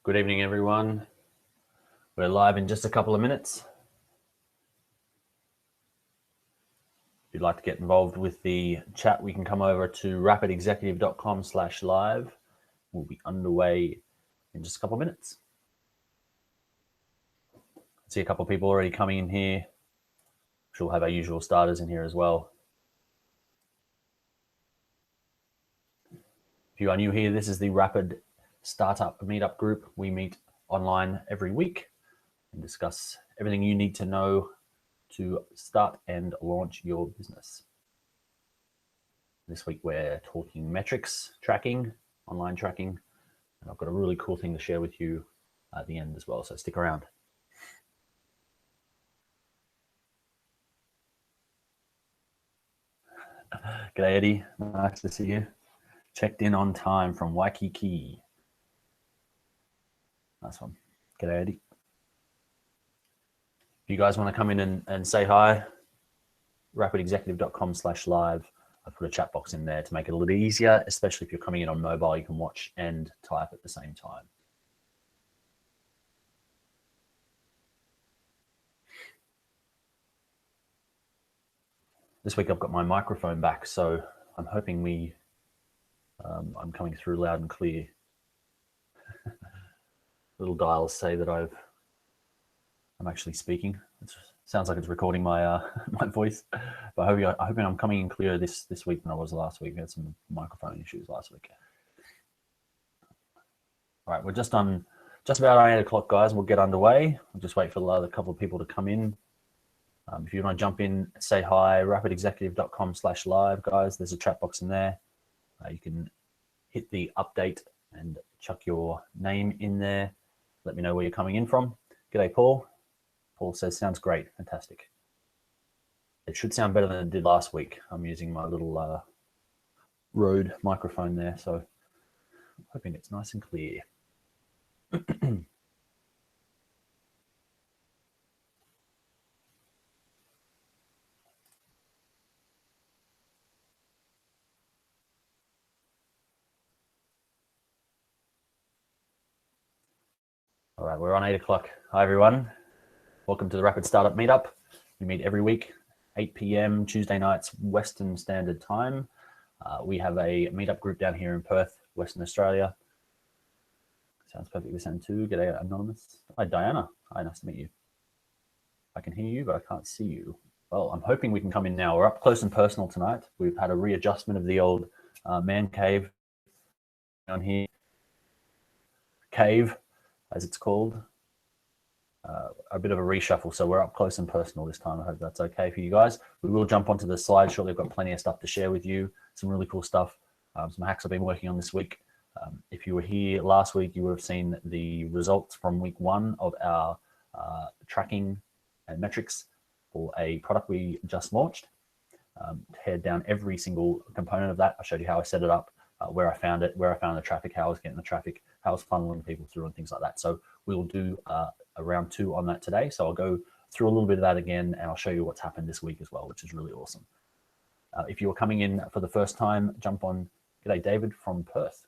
Good evening, everyone. We're live in just a couple of minutes. If you'd like to get involved with the chat, we can come over to rapidexecutive.com/live. We'll be underway in just a couple of minutes. I see a couple of people already coming in here. I'm sure we'll have our usual starters in here as well. If you are new here, this is the Rapid Startup Meetup group. We meet online every week and discuss everything you need to know to start and launch your business. This week we're talking metrics, tracking, online tracking, and I've got a really cool thing to share with you at the end as well, so stick around. G'day Eddie, nice to see you. Checked in on time from Waikiki. Nice one. G'day Eddie. If you guys want to come in and say hi, rapidexecutive.com/live. I've put a chat box in there to make it a little easier, especially if you're coming in on mobile, you can watch and type at the same time. This week I've got my microphone back, so I'm hoping I'm coming through loud and clear. Little dials say that I'm actually speaking. It sounds like it's recording my my voice, but I hope I'm coming in clear this week than I was last week. We had some microphone issues last week. All right, we're just about 8 o'clock, guys. We'll get underway. I'll just wait for the other couple of people to come in. If you want to jump in, say hi, rapidexecutive.com/live, guys. There's a chat box in there. You can hit the update and chuck your name in there. Let me know where you're coming in from. G'day, Paul. Paul says, sounds great. Fantastic. It should sound better than it did last week. I'm using my little Rode microphone there, so I'm hoping it's nice and clear. All right, we're on 8 o'clock. Hi, everyone. Welcome to the Rapid Startup Meetup. We meet every week, 8 p.m. Tuesday nights, Western Standard Time. We have a meetup group down here in Perth, Western Australia. Sounds perfectly sent too. G'day, Anonymous. Hi, Diana. Hi, nice to meet you. I can hear you, but I can't see you. Well, I'm hoping we can come in now. We're up close and personal tonight. We've had a readjustment of the old man cave on here. Cave, as it's called. A bit of a reshuffle, so we're up close and personal this time. I hope that's okay for you guys. We will jump onto the slides shortly. I've got plenty of stuff to share with you, some really cool stuff, some hacks I've been working on this week. If you were here last week, you would have seen the results from week 1 of our tracking and metrics for a product we just launched. Tear down every single component of that. I showed you how I set it up, where I found it, where I found the traffic, how I was getting the traffic, how I was funneling people through and things like that. So we'll do a round 2 on that today. So I'll go through a little bit of that again, and I'll show you what's happened this week as well, which is really awesome. If you are coming in for the first time, jump on. G'day, David from Perth.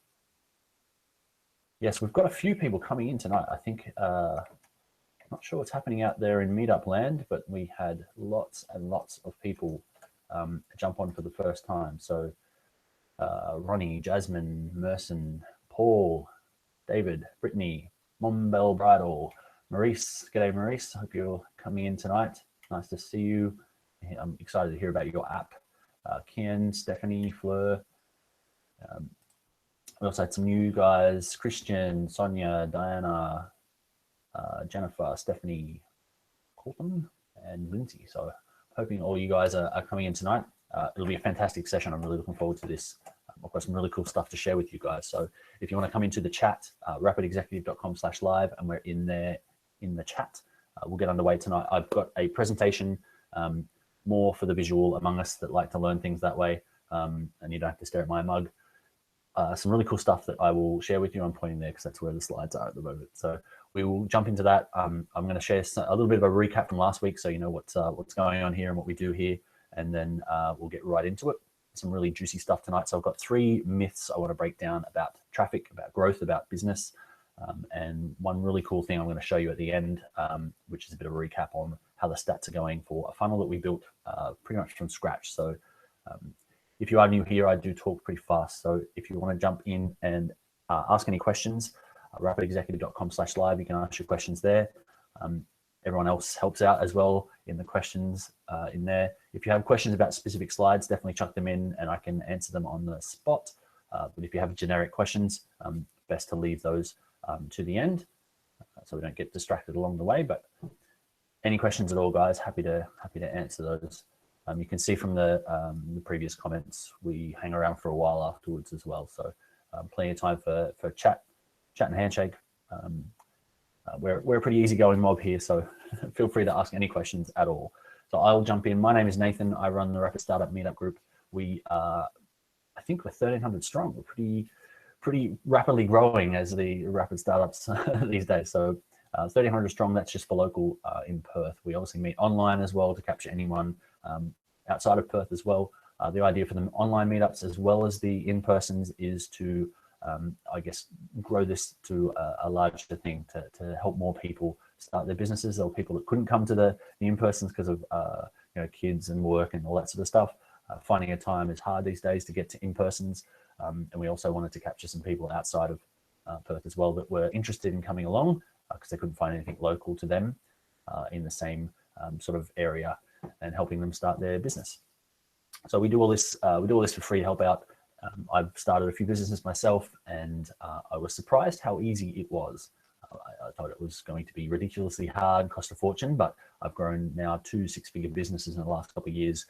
Yes, we've got a few people coming in tonight. I think, I'm not sure what's happening out there in Meetup land, but we had lots and lots of people jump on for the first time. So Ronnie, Jasmine, Merson, Paul, David, Brittany, Mombell Bridal, Maurice. G'day, Maurice. Hope you're coming in tonight. Nice to see you. I'm excited to hear about your app. Kian, Stephanie, Fleur. We also had some new guys, Christian, Sonia, Diana, Jennifer, Stephanie, Colton, and Lindsay. So hoping all you guys are coming in tonight. It'll be a fantastic session. I'm really looking forward to this. I've got some really cool stuff to share with you guys. So if you want to come into the chat, rapidexecutive.com/live, and we're in there in the chat. We'll get underway tonight. I've got a presentation more for the visual among us that like to learn things that way, and you don't have to stare at my mug. Some really cool stuff that I will share with you. I'm pointing there because that's where the slides are at the moment. So we will jump into that. I'm going to share a little bit of a recap from last week, so you know what's going on here and what we do here, and then we'll get right into it. Some really juicy stuff tonight. So I've got 3 myths I want to break down about traffic, about growth, about business, And one really cool thing I'm going to show you at the end, which is a bit of a recap on how the stats are going for a funnel that we built pretty much from scratch. So if you are new here, I do talk pretty fast. So if you want to jump in and ask any questions, rapidexecutive.com/live, you can ask your questions there. Everyone else helps out as well in the questions in there. If you have questions about specific slides, definitely chuck them in and I can answer them on the spot. But if you have generic questions, best to leave those to the end so we don't get distracted along the way. But any questions at all, guys, happy to answer those. You can see from the previous comments, we hang around for a while afterwards as well. So plenty of time for chat and handshake. We're a pretty easygoing mob here, so feel free to ask any questions at all. So I'll jump in. My name is Nathan. I run the Rapid Startup Meetup group. We are, I think we're 1,300 strong. We're pretty rapidly growing as the rapid startups these days. So 1,300 strong, that's just for local in Perth. We obviously meet online as well to capture anyone outside of Perth as well. The idea for the online meetups as well as the in-persons is to I guess grow this to a larger thing to help more people start their businesses. There were people that couldn't come to the in-persons because of kids and work and all that sort of stuff. Finding a time is hard these days to get to in-persons, and we also wanted to capture some people outside of Perth as well that were interested in coming along because they couldn't find anything local to them in the same sort of area and helping them start their business. So we do all this for free to help out. I've started a few businesses myself, and I was surprised how easy it was. I thought it was going to be ridiculously hard, cost a fortune, but I've grown now 2 six-figure businesses in the last couple of years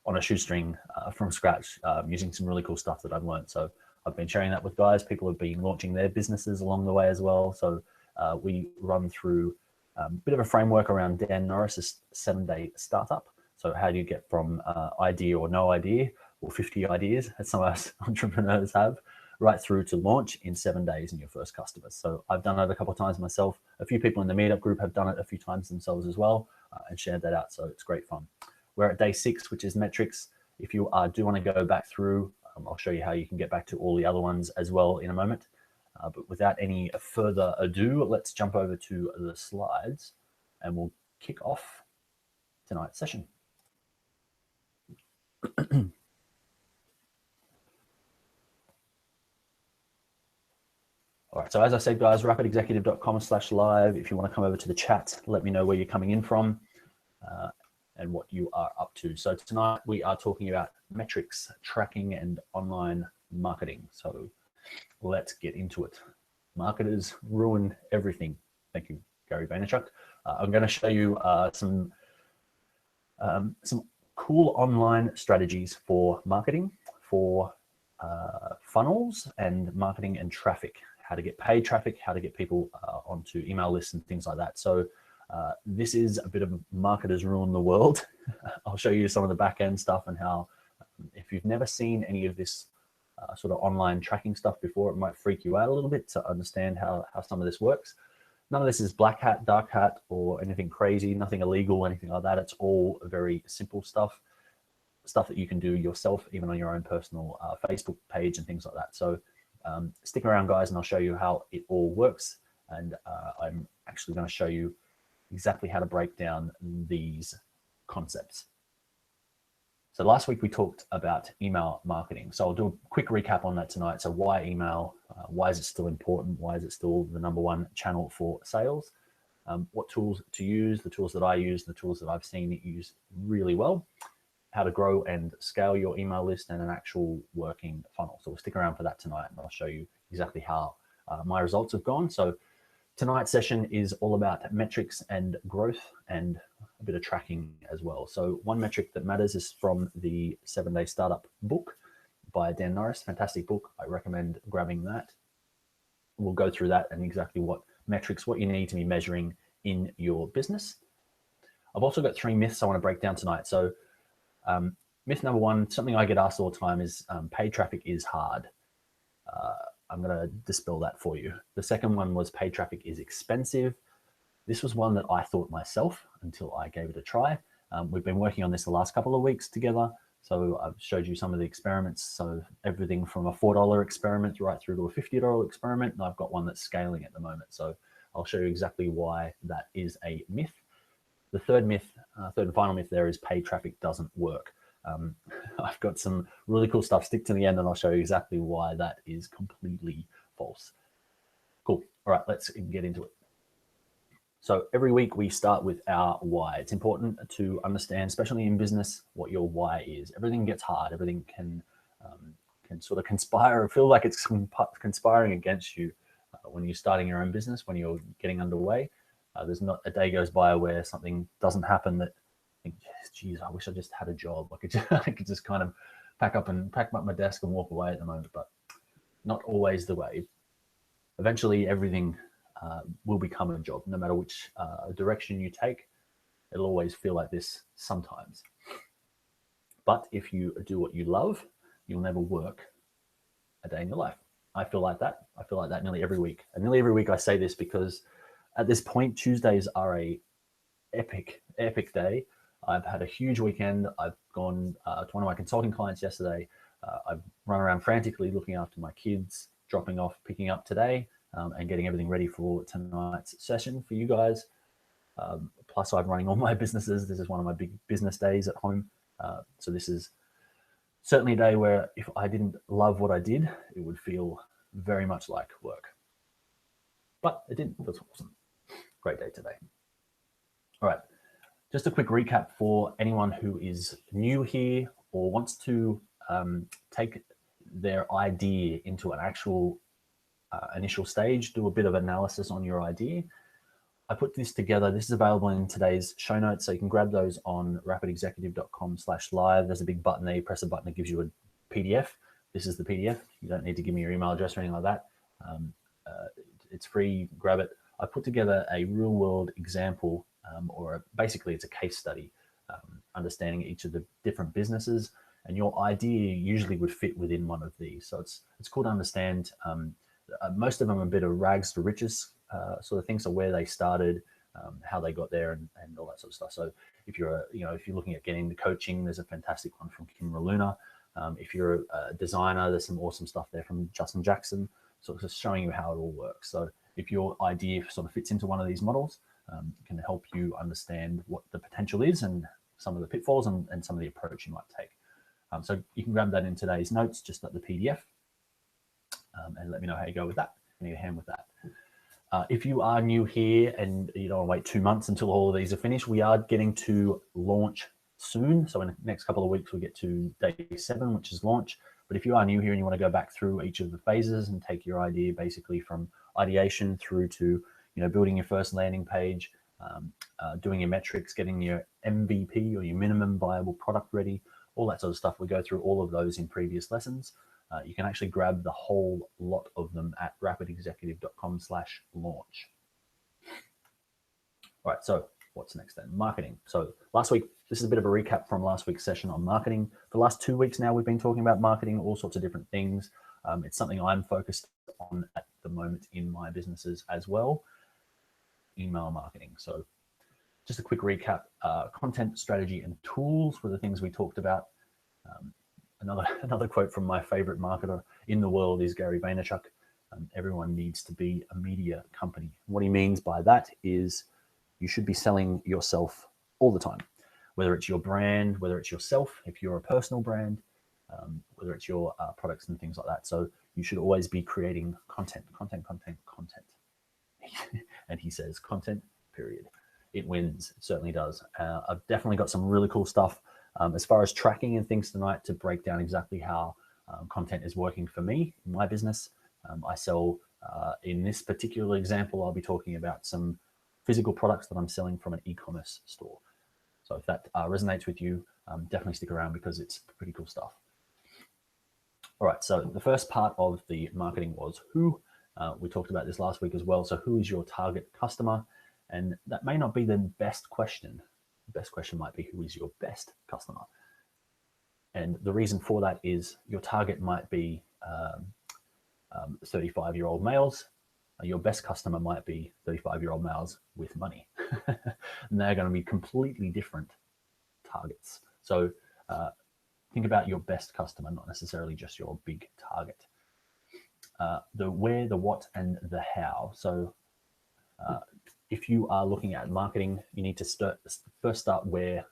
on a shoestring from scratch, using some really cool stuff that I've learned. So I've been sharing that with guys. People have been launching their businesses along the way as well. So we run through a bit of a framework around Dan Norris's 7-day startup. So how do you get from idea or no idea, or 50 ideas, as some of us entrepreneurs have, right through to launch in 7 days in your first customers. So I've done it a couple of times myself. A few people in the meetup group have done it a few times themselves as well and shared that out. So it's great fun. We're at day 6, which is metrics. If you do want to go back through, I'll show you how you can get back to all the other ones as well in a moment. But without any further ado, let's jump over to the slides and we'll kick off tonight's session. All right, so as I said, guys, rapidexecutive.com/live. If you want to come over to the chat, let me know where you're coming in from and what you are up to. So tonight we are talking about metrics, tracking, and online marketing. So let's get into it. Marketers ruin everything. Thank you, Gary Vaynerchuk. I'm going to show you some cool online strategies for marketing, for funnels and marketing and traffic, how to get paid traffic, how to get people onto email lists and things like that. So this is a bit of marketers ruin the world. I'll show you some of the back end stuff and how, if you've never seen any of this sort of online tracking stuff before, it might freak you out a little bit to understand how some of this works. None of this is black hat, dark hat, or anything crazy, nothing illegal, anything like that. It's all very simple stuff that you can do yourself, even on your own personal Facebook page and things like that. So stick around, guys, and I'll show you how it all works. And I'm actually going to show you exactly how to break down these concepts. So last week we talked about email marketing. So I'll do a quick recap on that tonight. So why email? Why is it still important? Why is it still the #1 channel for sales? What tools to use, the tools that I use, the tools that I've seen it use really well, how to grow and scale your email list, and an actual working funnel. So we'll stick around for that tonight and I'll show you exactly how my results have gone. So tonight's session is all about metrics and growth and a bit of tracking as well. So one metric that matters is from the 7-Day Startup book by Dan Norris. Fantastic book. I recommend grabbing that. We'll go through that and exactly what metrics, what you need to be measuring in your business. I've also got 3 myths I want to break down tonight. So myth #1, something I get asked all the time is paid traffic is hard. I'm going to dispel that for you. The second one was paid traffic is expensive. This was one that I thought myself until I gave it a try. We've been working on this the last couple of weeks together. So I've showed you some of the experiments. So everything from a $4 experiment right through to a $50 experiment. And I've got one that's scaling at the moment. So I'll show you exactly why that is a myth. The third myth, third and final myth there is paid traffic doesn't work. I've got some really cool stuff. Stick to the end and I'll show you exactly why that is completely false. Cool. All right, let's get into it. So every week we start with our why. It's important to understand, especially in business, what your why is. Everything gets hard. Everything can sort of conspire or feel like it's conspiring against you when you're starting your own business, when you're getting underway. There's not a day goes by where something doesn't happen that, geez, I wish I just had a job. I could just kind of pack up my desk and walk away at the moment, but not always the way. Eventually, everything will become a job, no matter which direction you take. It'll always feel like this sometimes. But if you do what you love, you'll never work a day in your life. I feel like that. I feel like that nearly every week. And nearly every week I say this because at this point, Tuesdays are a epic day. I've had a huge weekend. I've gone to one of my consulting clients yesterday. I've run around frantically looking after my kids, dropping off, picking up today, and getting everything ready for tonight's session for you guys. Plus, I'm running all my businesses. This is one of my big business days at home. So this is certainly a day where if I didn't love what I did, it would feel very much like work. But it didn't. It was awesome. Great day today. All right. Just a quick recap for anyone who is new here or wants to take their idea into an actual initial stage, do a bit of analysis on your idea. I put this together. This is available in today's show notes, so you can grab those on rapidexecutive.com/live. There's a big button there. You press a button that gives you a PDF. This is the PDF. You don't need to give me your email address or anything like that. It's free. Grab it. I put together a real-world example, basically it's a case study, understanding each of the different businesses, and your idea usually would fit within one of these. So it's cool to understand. Most of them are a bit of rags to riches sort of things, so where they started, how they got there, and all that sort of stuff. So if you're if you're looking at getting into coaching, there's a fantastic one from Kim Raluna. If you're a designer, there's some awesome stuff there from Justin Jackson, sort of just showing you how it all works. So if your idea sort of fits into one of these models, it can help you understand what the potential is and some of the pitfalls and some of the approach you might take. So you can grab that in today's notes, just at the PDF, and let me know how you go with that. I need a hand with that. If you are new here and you don't want to wait 2 months until all of these are finished, we are getting to launch soon. So in the next couple of weeks, we'll get to day 7, which is launch. But if you are new here and you want to go back through each of the phases and take your idea basically from ideation through to building your first landing page, doing your metrics, getting your MVP or your minimum viable product ready, all that sort of stuff. We go through all of those in previous lessons. You can actually grab the whole lot of them at rapidexecutive.com/launch. All right, so what's next then? Marketing. So last week, this is a bit of a recap from last week's session on marketing. For the last 2 weeks now, we've been talking about marketing, all sorts of different things. It's something I'm focused on at the moment in my businesses as well. Email marketing. So just a quick recap, content strategy and tools were the things we talked about. Another quote from my favorite marketer in the world is Gary Vaynerchuk. Everyone needs to be a media company. What he means by that is you should be selling yourself all the time, whether it's your brand, whether it's yourself, if you're a personal brand, whether it's your products and things like that. So you should always be creating content. And he says content, period. It wins. It certainly does. I've definitely got some really cool stuff as far as tracking and things tonight to break down exactly how content is working for me in my business. I sell, in this particular example, I'll be talking about some physical products that I'm selling from an e-commerce store. So if that resonates with you, definitely stick around because it's pretty cool stuff. All right, so the first part of the marketing was who. We talked about this last week as well. So who is your target customer? And that may not be the best question. The best question might be, who is your best customer? And the reason for that is your target might be 35-year-old males. Your best customer might be 35-year-old males with money. And they're going to be completely different targets. So think about your best customer, not necessarily just your big target. The where, the what, and the how. So if you are looking at marketing, you need to first start where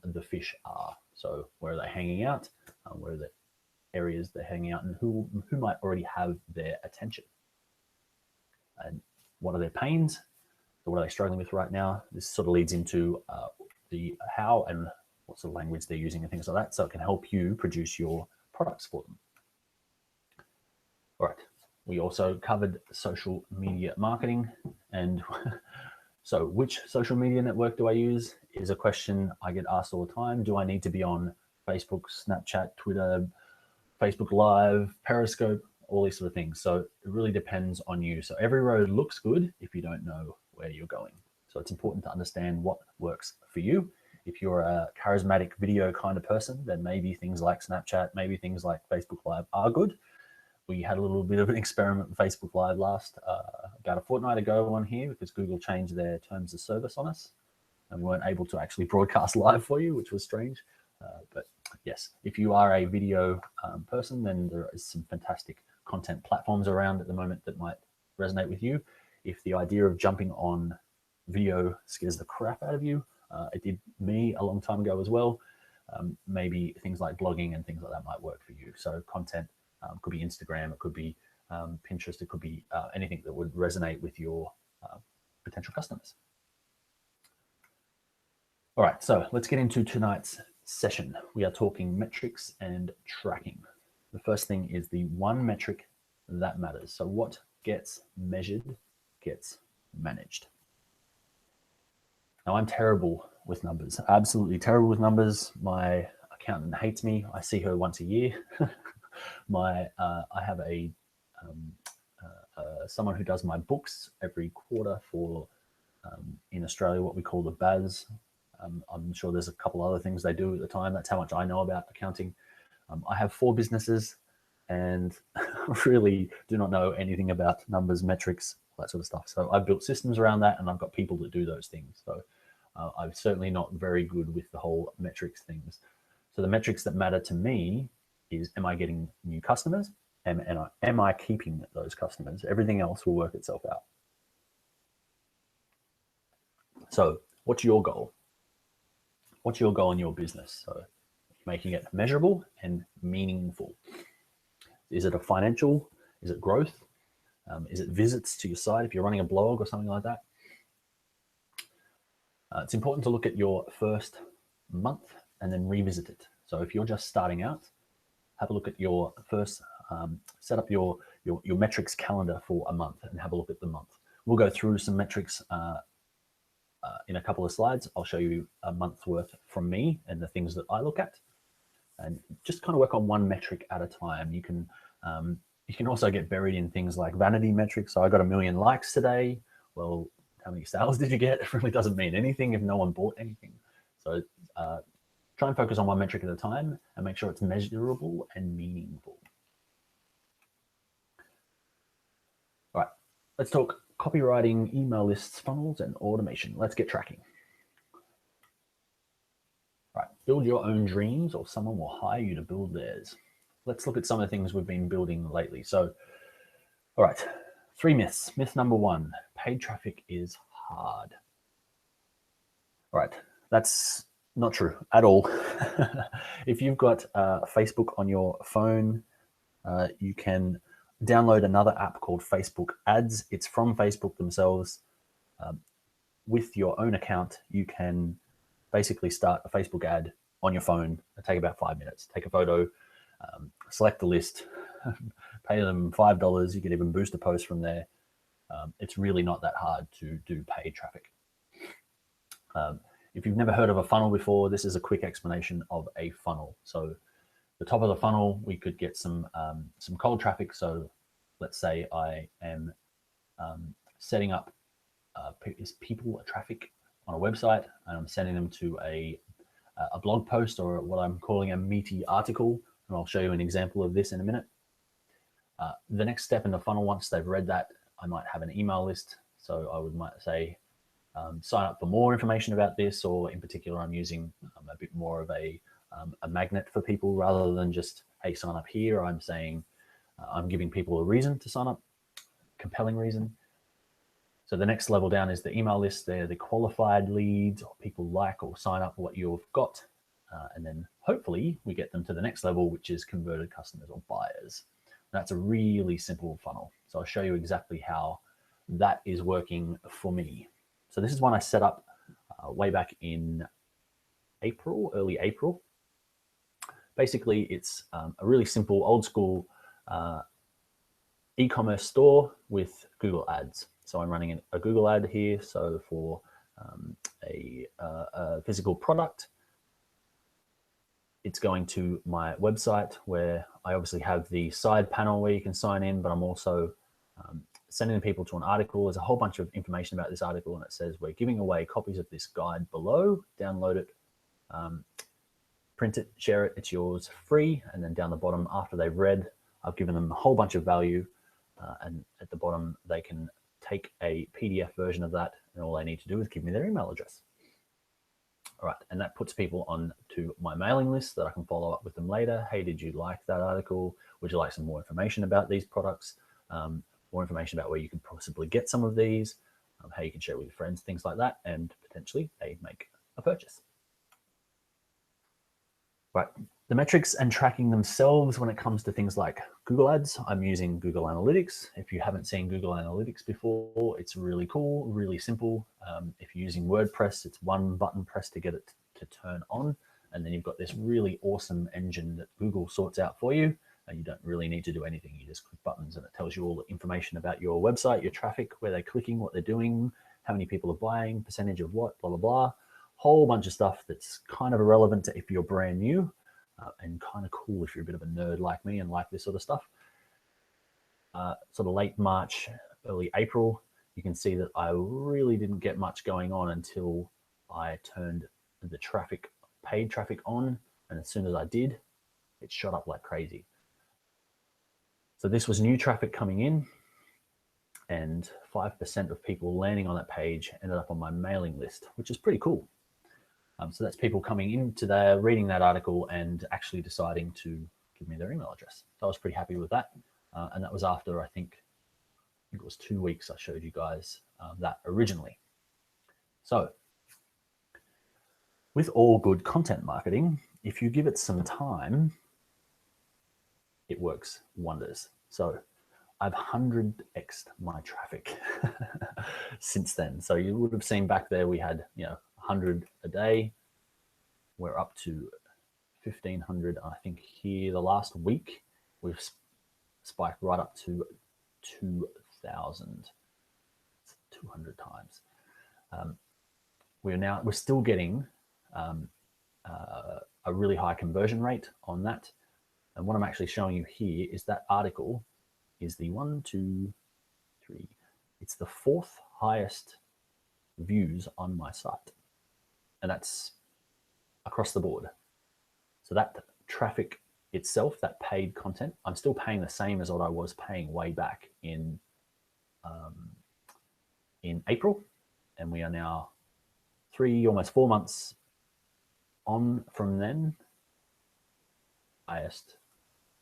the fish are. So where are they hanging out? Where are the areas they're hanging out, and who might already have their attention? And what are their pains? So what are they struggling with right now? This sort of leads into the how and what sort of language they're using and things like that, so it can help you produce your products for them. All right. We also covered social media marketing, and so which social media network do I use is a question I get asked all the time. Do I need to be on Facebook, Snapchat, Twitter, Facebook Live, Periscope, all these sort of things? So it really depends on you. So every road looks good if you don't know where you're going. So it's important to understand what works for you. If you're a charismatic video kind of person, then maybe things like Snapchat, maybe things like Facebook Live are good. We had a little bit of an experiment with Facebook Live about a fortnight ago on here, because Google changed their terms of service on us, and we weren't able to actually broadcast live for you, which was strange. But yes, if you are a video person, then there is some fantastic content platforms around at the moment that might resonate with you. If the idea of jumping on video scares the crap out of you, it did me a long time ago as well. Maybe things like blogging and things like that might work for you. So content could be Instagram, it could be Pinterest, it could be anything that would resonate with your potential customers. All right, so let's get into tonight's session. We are talking metrics and tracking. The first thing is the one metric that matters. So what gets measured gets managed. Now, I'm terrible with numbers, absolutely terrible with numbers. My accountant hates me. I see her once a year. I have someone who does my books every quarter for, in Australia, what we call the BAS. I'm sure there's a couple other things they do at the time. That's how much I know about accounting. I have 4 businesses and really do not know anything about numbers, metrics, that sort of stuff. So I've built systems around that, and I've got people that do those things. So I'm certainly not very good with the whole metrics things. So the metrics that matter to me is, am I getting new customers? And am I keeping those customers? Everything else will work itself out. So what's your goal? What's your goal in your business? So making it measurable and meaningful. Is it a financial? Is it growth? Is it visits to your site if you're running a blog or something like that? It's important to look at your first month and then revisit it. So if you're just starting out, have a look at your first, set up your metrics calendar for a month and have a look at the month. We'll go through some metrics in a couple of slides. I'll show you a month's worth from me and the things that I look at, and just kind of work on one metric at a time. You can also get buried in things like vanity metrics. So I got 1 million likes today. Well, how many sales did you get? It really doesn't mean anything if no one bought anything. So try and focus on one metric at a time and make sure it's measurable and meaningful. All right, let's talk copywriting, email lists, funnels, and automation. Let's get tracking. All right, build your own dreams or someone will hire you to build theirs. Let's look at some of the things we've been building lately. So, all right, 3 myths. Myth number 1, paid traffic is hard. All right, that's not true at all. If you've got Facebook on your phone, you can download another app called Facebook Ads. It's from Facebook themselves. With your own account, you can basically start a Facebook ad on your phone. It'll take about 5 minutes. Take a photo, select the list, pay them $5. You can even boost a post from there. It's really not that hard to do paid traffic. If you've never heard of a funnel before, this is a quick explanation of a funnel. So the top of the funnel, we could get some cold traffic. So let's say I am setting up people traffic on a website, and I'm sending them to a blog post, or what I'm calling a meaty article. And I'll show you an example of this in a minute. The next step in the funnel, once they've read that, I might have an email list. So I might say, sign up for more information about this, or in particular, I'm using a bit more of a a magnet for people rather than just, hey, sign up here. I'm saying I'm giving people a reason to sign up, compelling reason. So the next level down is the email list. They're the qualified leads, or people like or sign up what you've got. And then hopefully we get them to the next level, which is converted customers or buyers. That's a really simple funnel. So I'll show you exactly how that is working for me. So this is one I set up way back in April, early April. Basically, it's a really simple, old school e-commerce store with Google Ads. So I'm running a Google ad here. So for a physical product, it's going to my website where I obviously have the side panel where you can sign in, but I'm also sending people to an article. There's a whole bunch of information about this article, and it says we're giving away copies of this guide below. Download it, print it, share it. It's yours free. And then down the bottom, after they've read, I've given them a whole bunch of value. And at the bottom, they can take a PDF version of that, and all they need to do is give me their email address. All right, and that puts people on to my mailing list that I can follow up with them later. Hey, did you like that article? Would you like some more information about these products? More information about where you can possibly get some of these, how you can share it with your friends, things like that, and potentially they make a purchase. Right, the metrics and tracking themselves when it comes to things like Google Ads, I'm using Google Analytics. If you haven't seen Google Analytics before, it's really cool, really simple. If you're using WordPress, it's one button press to get it to turn on. And then you've got this really awesome engine that Google sorts out for you. And you don't really need to do anything. You just click buttons and it tells you all the information about your website, your traffic, where they're clicking, what they're doing, how many people are buying, percentage of what, blah, blah, blah. Whole bunch of stuff that's kind of irrelevant to if you're brand new, and kind of cool if you're a bit of a nerd like me and like this sort of stuff. Sort of late March, early April, you can see that I really didn't get much going on until I turned the traffic, paid traffic on. And as soon as I did, it shot up like crazy. So this was new traffic coming in, and 5% of people landing on that page ended up on my mailing list, which is pretty cool. So that's people coming into there, reading that article and actually deciding to give me their email address. So I was pretty happy with that. And that was after, I think it was 2 weeks I showed you guys that originally. So with all good content marketing, if you give it some time, it works wonders. So I've 100x'd my traffic since then. So you would have seen back there, we had, 100 a day. We're up to 1,500. I think here the last week we've spiked right up to 2,000, 200 times. We're still getting a really high conversion rate on that. And what I'm actually showing you here is that article is the 1, 2, 3. It's the 4th highest views on my site. And that's across the board. So that traffic itself, that paid content, I'm still paying the same as what I was paying way back in April. And we are now 3, almost 4 months on from then, highest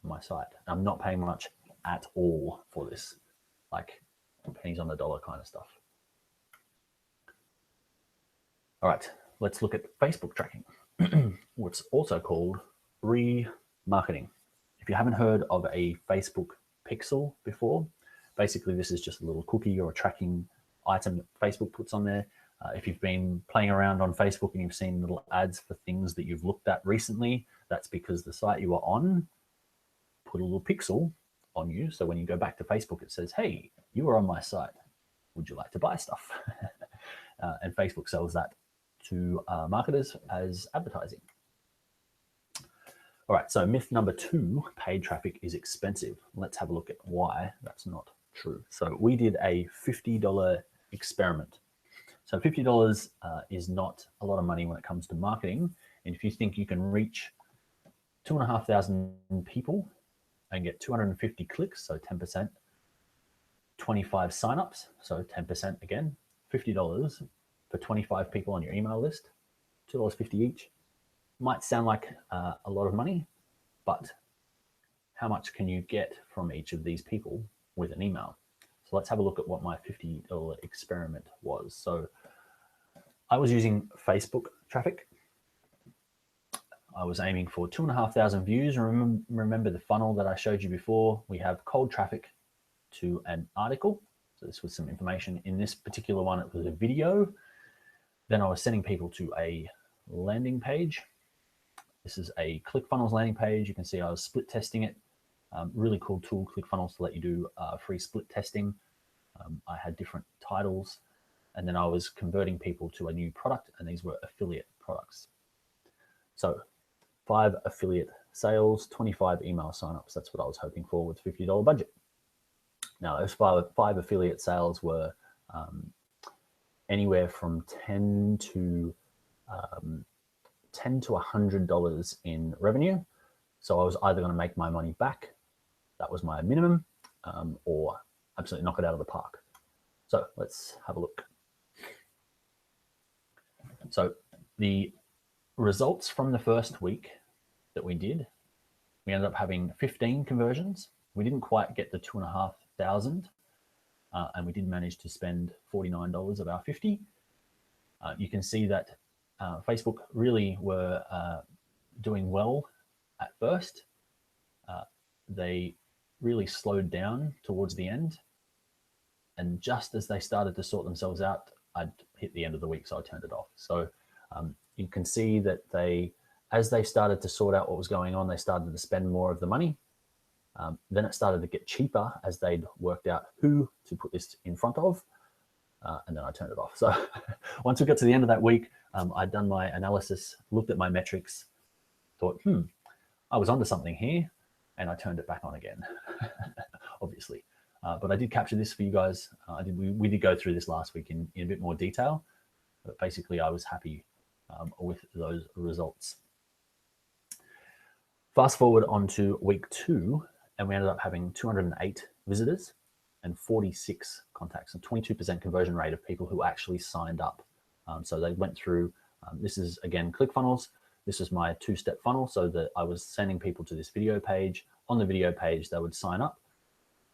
my site. I'm not paying much at all for this, like pennies on the dollar kind of stuff. All right, let's look at Facebook tracking, what's also called remarketing. If you haven't heard of a Facebook pixel before, basically this is just a little cookie or a tracking item that Facebook puts on there. If you've been playing around on Facebook and you've seen little ads for things that you've looked at recently, that's because the site you are on put a little pixel on you. So when you go back to Facebook, it says, hey, you were on my site. Would you like to buy stuff? And Facebook sells that to marketers as advertising. All right, so myth number 2, paid traffic is expensive. Let's have a look at why that's not true. So we did a $50 experiment. So $50 is not a lot of money when it comes to marketing. And if you think you can reach 2,500 people and get 250 clicks, so 10%, 25 signups, so 10% again, $50 for 25 people on your email list, $2.50 each. might sound like a lot of money, but how much can you get from each of these people with an email? So let's have a look at what my $50 experiment was. So I was using Facebook traffic. I was aiming for 2,500 views. Remember the funnel that I showed you before? We have cold traffic to an article. So this was some information. In this particular one, it was a video. Then I was sending people to a landing page. This is a ClickFunnels landing page. You can see I was split testing it. Really cool tool, ClickFunnels, to let you do free split testing. I had different titles, and then I was converting people to a new product, and these were affiliate products. So 5 affiliate sales, 25 email signups. That's what I was hoping for with $50 budget. Now, those five affiliate sales were anywhere from $10 to $100 in revenue. So I was either going to make my money back, that was my minimum, or absolutely knock it out of the park. So let's have a look. So the results from the first week that we did, we ended up having 15 conversions. We didn't quite get the 2,500, and we did manage to spend $49 of our 50. You can see that Facebook really were doing well at first. They really slowed down towards the end. And just as they started to sort themselves out, I'd hit the end of the week, so I turned it off. So you can see that as they started to sort out what was going on, they started to spend more of the money. Then it started to get cheaper as they'd worked out who to put this in front of. And then I turned it off. So once we got to the end of that week, I'd done my analysis, looked at my metrics, thought, I was onto something here, and I turned it back on again, obviously. But I did capture this for you guys. We did go through this last week in a bit more detail, but basically I was happy with those results. Fast forward onto week 2, and we ended up having 208 visitors and 46 contacts, and 22% conversion rate of people who actually signed up. So they went through, this is again ClickFunnels. This is my 2-step funnel, so that I was sending people to this video page. On the video page, they would sign up.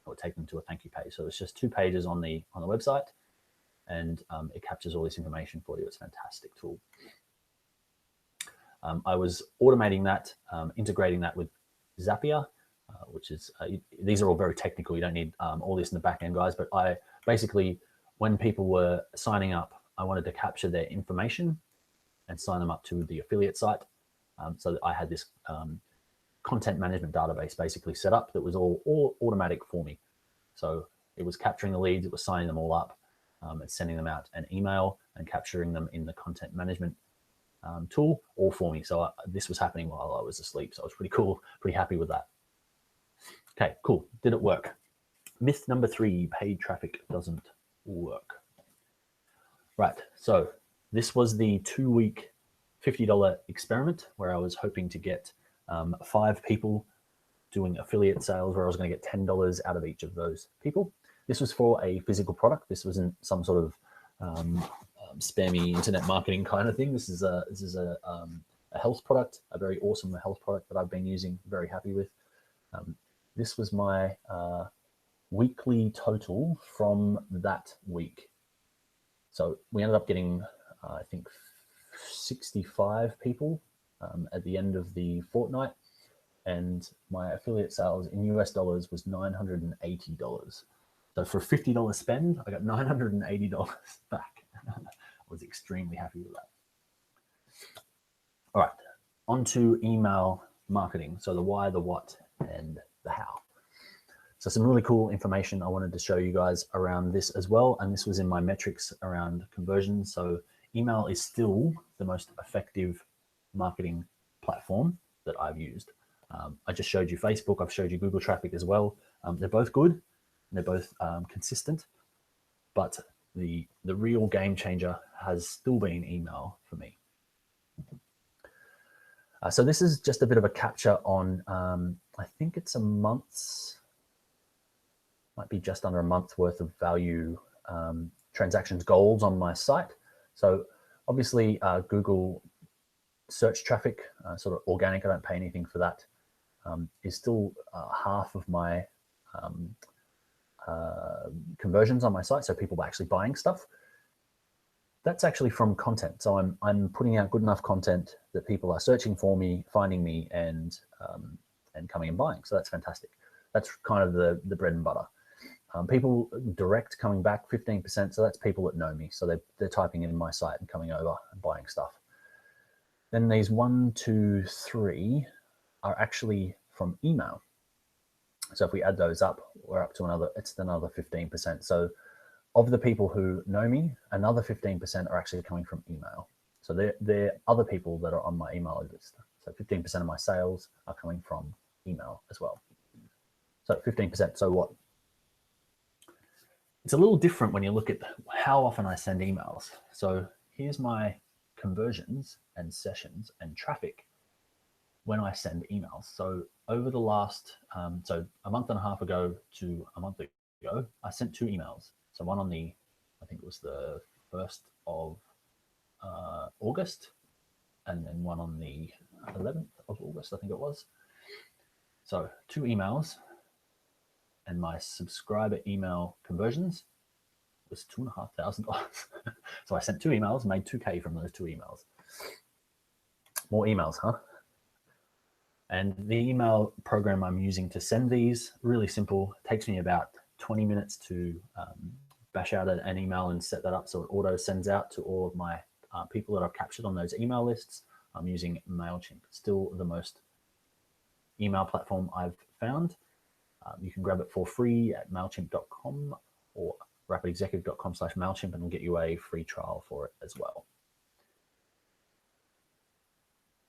I would take them to a thank you page. So it's just 2 pages on the website, and it captures all this information for you. It's a fantastic tool. I was automating that, integrating that with Zapier, which is, these are all very technical. You don't need all this in the back end, guys. But I basically, when people were signing up, I wanted to capture their information and sign them up to the affiliate site. So that I had this content management database basically set up that was all automatic for me. So it was capturing the leads, it was signing them all up, and sending them out an email and capturing them in the content management tool all for me. So this was happening while I was asleep. So I was pretty cool, pretty happy with that. Okay, cool. Did it work? Myth number 3, paid traffic doesn't work. Right, so this was the 2-week $50 experiment where I was hoping to get 5 people doing affiliate sales, where I was going to get $10 out of each of those people. This was for a physical product. This wasn't some sort of spammy internet marketing kind of thing. This is a health product, a very awesome health product that I've been using, very happy with. This was my weekly total from that week. So we ended up getting, I think, 65 people at the end of the fortnight, and my affiliate sales in US dollars was $980. So for a $50 spend, I got $980 back. I was extremely happy with that. All right, on to email marketing. So the why, the what, and the how. So some really cool information I wanted to show you guys around this as well. And this was in my metrics around conversions. So email is still the most effective marketing platform that I've used. I just showed you Facebook. I've showed you Google traffic as well. They're both good. They're both consistent. But the real game changer has still been email for me. So this is just a bit of a capture on, I think it's a month's, might be just under a month's worth of value transactions goals on my site. So obviously Google search traffic, sort of organic, I don't pay anything for that, is still half of my conversions on my site. So people actually buying stuff. That's actually from content. So I'm putting out good enough content that people are searching for me, finding me, and coming and buying. So that's fantastic. That's kind of the bread and butter. People direct coming back 15%. So that's people that know me. So they're typing in my site and coming over and buying stuff. Then these 1, 2, 3 are actually from email. So if we add those up, we're up to another 15%. So of the people who know me, another 15% are actually coming from email. So they're other people that are on my email list. So 15% of my sales are coming from email as well. So 15%, so what? It's a little different when you look at how often I send emails. So here's my conversions and sessions and traffic when I send emails. So over the last, so a month and a half ago to a month ago, I sent 2 emails. So one on the, I think it was the 1st of August, and then one on the 11th of August, I think it was. So 2 emails, and my subscriber email conversions was $2,500. So I sent 2 emails, made 2K from those 2 emails. More emails, huh? And the email program I'm using to send these, really simple, takes me about 20 minutes to bash out an email and set that up so it auto sends out to all of my people that I've captured on those email lists. I'm using MailChimp, still the most email platform I've found. You can grab it for free at MailChimp.com or rapidexecutive.com/MailChimp, and it'll get you a free trial for it as well.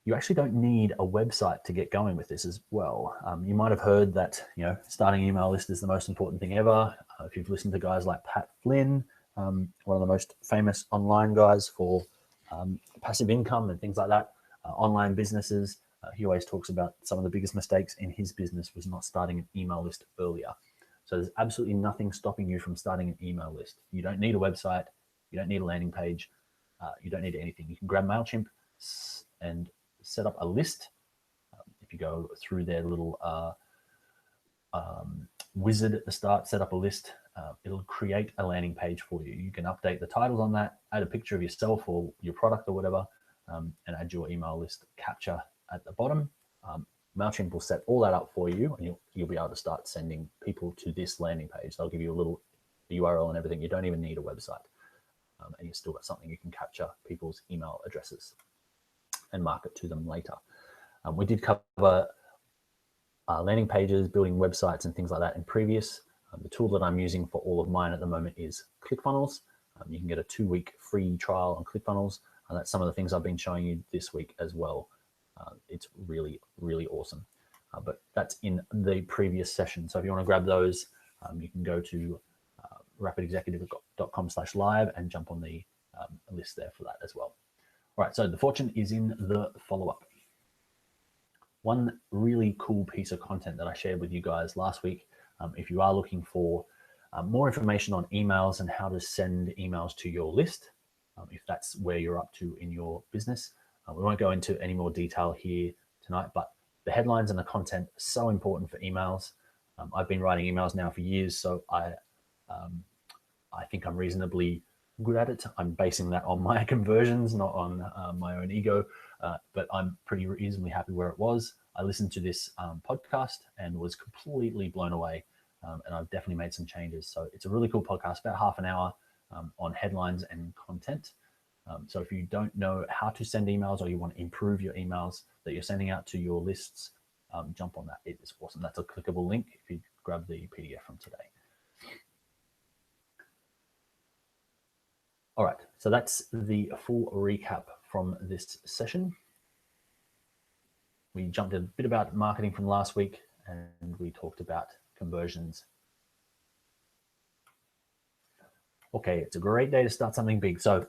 You actually don't need a website to get going with this as well. You might have heard that, starting an email list is the most important thing ever. If you've listened to guys like Pat Flynn, one of the most famous online guys for passive income and things like that, online businesses, he always talks about some of the biggest mistakes in his business was not starting an email list earlier. So there's absolutely nothing stopping you from starting an email list. You don't need a website. You don't need a landing page. You don't need anything. You can grab MailChimp and set up a list. If you go through their little wizard at the start, set up a list, it'll create a landing page for you. You can update the titles on that, add a picture of yourself or your product or whatever, and add your email list capture at the bottom. MailChimp will set all that up for you, and you'll be able to start sending people to this landing page. They'll give you a little URL and everything. You don't even need a website, and you've still got something you can capture people's email addresses and market to them later. We did cover landing pages, building websites and things like that in previous. The tool that I'm using for all of mine at the moment is ClickFunnels. You can get a 2-week free trial on ClickFunnels, and that's some of the things I've been showing you this week as well. It's really, really awesome. But that's in the previous session. So if you want to grab those, you can go to rapidexecutive.com/live and jump on the list there for that as well. All right, so the fortune is in the follow-up. One really cool piece of content that I shared with you guys last week, if you are looking for more information on emails and how to send emails to your list, if that's where you're up to in your business, we won't go into any more detail here tonight, but the headlines and the content are so important for emails. I've been writing emails now for years, so I think I'm reasonably good at it. I'm basing that on my conversions, not on my own ego, but I'm pretty reasonably happy where it was. I listened to this podcast and was completely blown away, and I've definitely made some changes. So it's a really cool podcast, about half an hour on headlines and content. So if you don't know how to send emails or you want to improve your emails that you're sending out to your lists, jump on that. It is awesome. That's a clickable link if you grab the PDF from today. All right, so that's the full recap from this session. We jumped a bit about marketing from last week, and we talked about conversions. Okay, it's a great day to start something big. So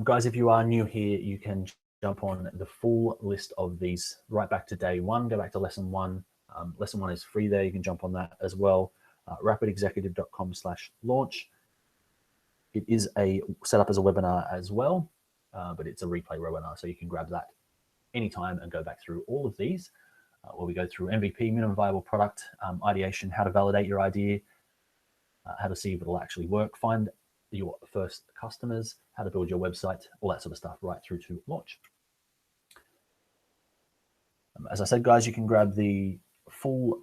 guys, if you are new here, you can jump on the full list of these right back to day 1, go back to lesson 1. Lesson 1 is free there. You can jump on that as well. rapidexecutive.com/launch. It is set up as a webinar as well, but it's a replay webinar, so you can grab that anytime and go back through all of these, where we go through MVP, minimum viable product, ideation, how to validate your idea, how to see if it'll actually work, find your first customers, how to build your website, all that sort of stuff, right through to launch. As I said, guys, you can grab the full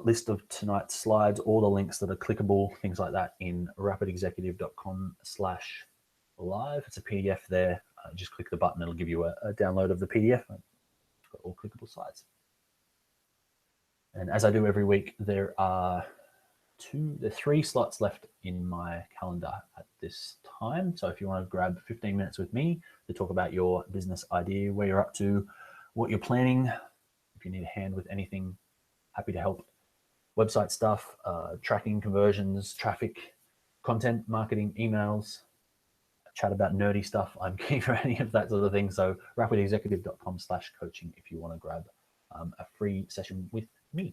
list of tonight's slides, all the links that are clickable, things like that, in rapidexecutive.com/live. It's a PDF there. Just click the button, it'll give you a download of the PDF. It's got all clickable slides. And as I do every week, there are 3 slots left in my calendar at this time. So if you want to grab 15 minutes with me to talk about your business idea, where you're up to, what you're planning, if you need a hand with anything, happy to help. Website stuff, tracking conversions, traffic, content, marketing, emails, chat about nerdy stuff. I'm keen for any of that sort of thing. So rapidexecutive.com/coaching if you want to grab a free session with me.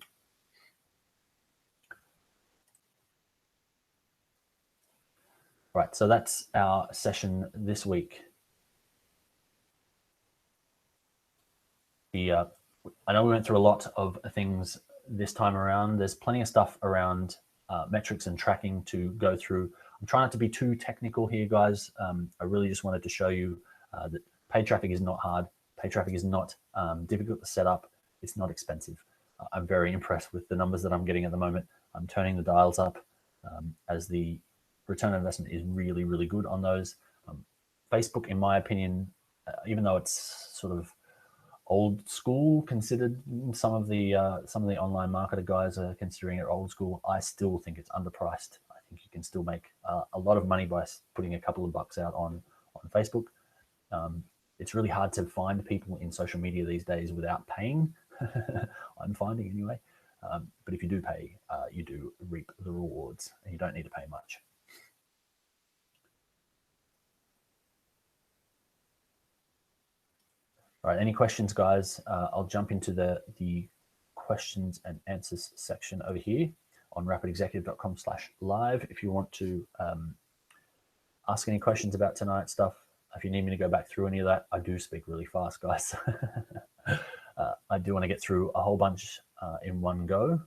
Right, so that's our session this week. I know we went through a lot of things this time around. There's plenty of stuff around metrics and tracking to go through. I'm trying not to be too technical here, guys. I really just wanted to show you that paid traffic is not hard. Paid traffic is not difficult to set up. It's not expensive. I'm very impressed with the numbers that I'm getting at the moment. I'm turning the dials up as the return on investment is really, really good on those. Facebook, in my opinion, even though it's sort of old school considered, some of the online marketer guys are considering it old school, I still think it's underpriced. I think you can still make a lot of money by putting a couple of bucks out on Facebook. It's really hard to find people in social media these days without paying. I'm finding anyway. But if you do pay, you do reap the rewards, and you don't need to pay much. All right, any questions, guys? I'll jump into the questions and answers section over here on rapidexecutive.com/live. If you want to ask any questions about tonight's stuff, if you need me to go back through any of that, I do speak really fast, guys. I do want to get through a whole bunch in one go.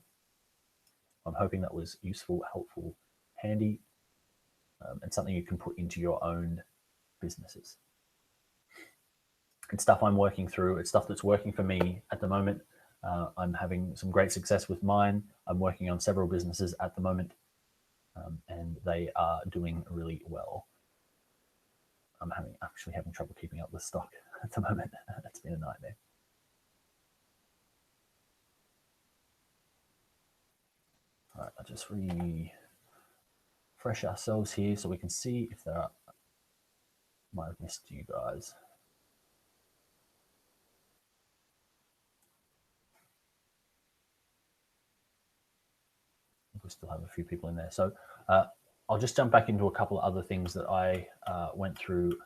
I'm hoping that was useful, helpful, handy, and something you can put into your own businesses. It's stuff I'm working through. It's stuff that's working for me at the moment. I'm having some great success with mine. I'm working on several businesses at the moment, and they are doing really well. I'm actually having trouble keeping up with stock at the moment. It's been a nightmare. All right, I'll just refresh ourselves here so we can see if there are. Might have missed you guys. We still have a few people in there. So I'll just jump back into a couple of other things that I went through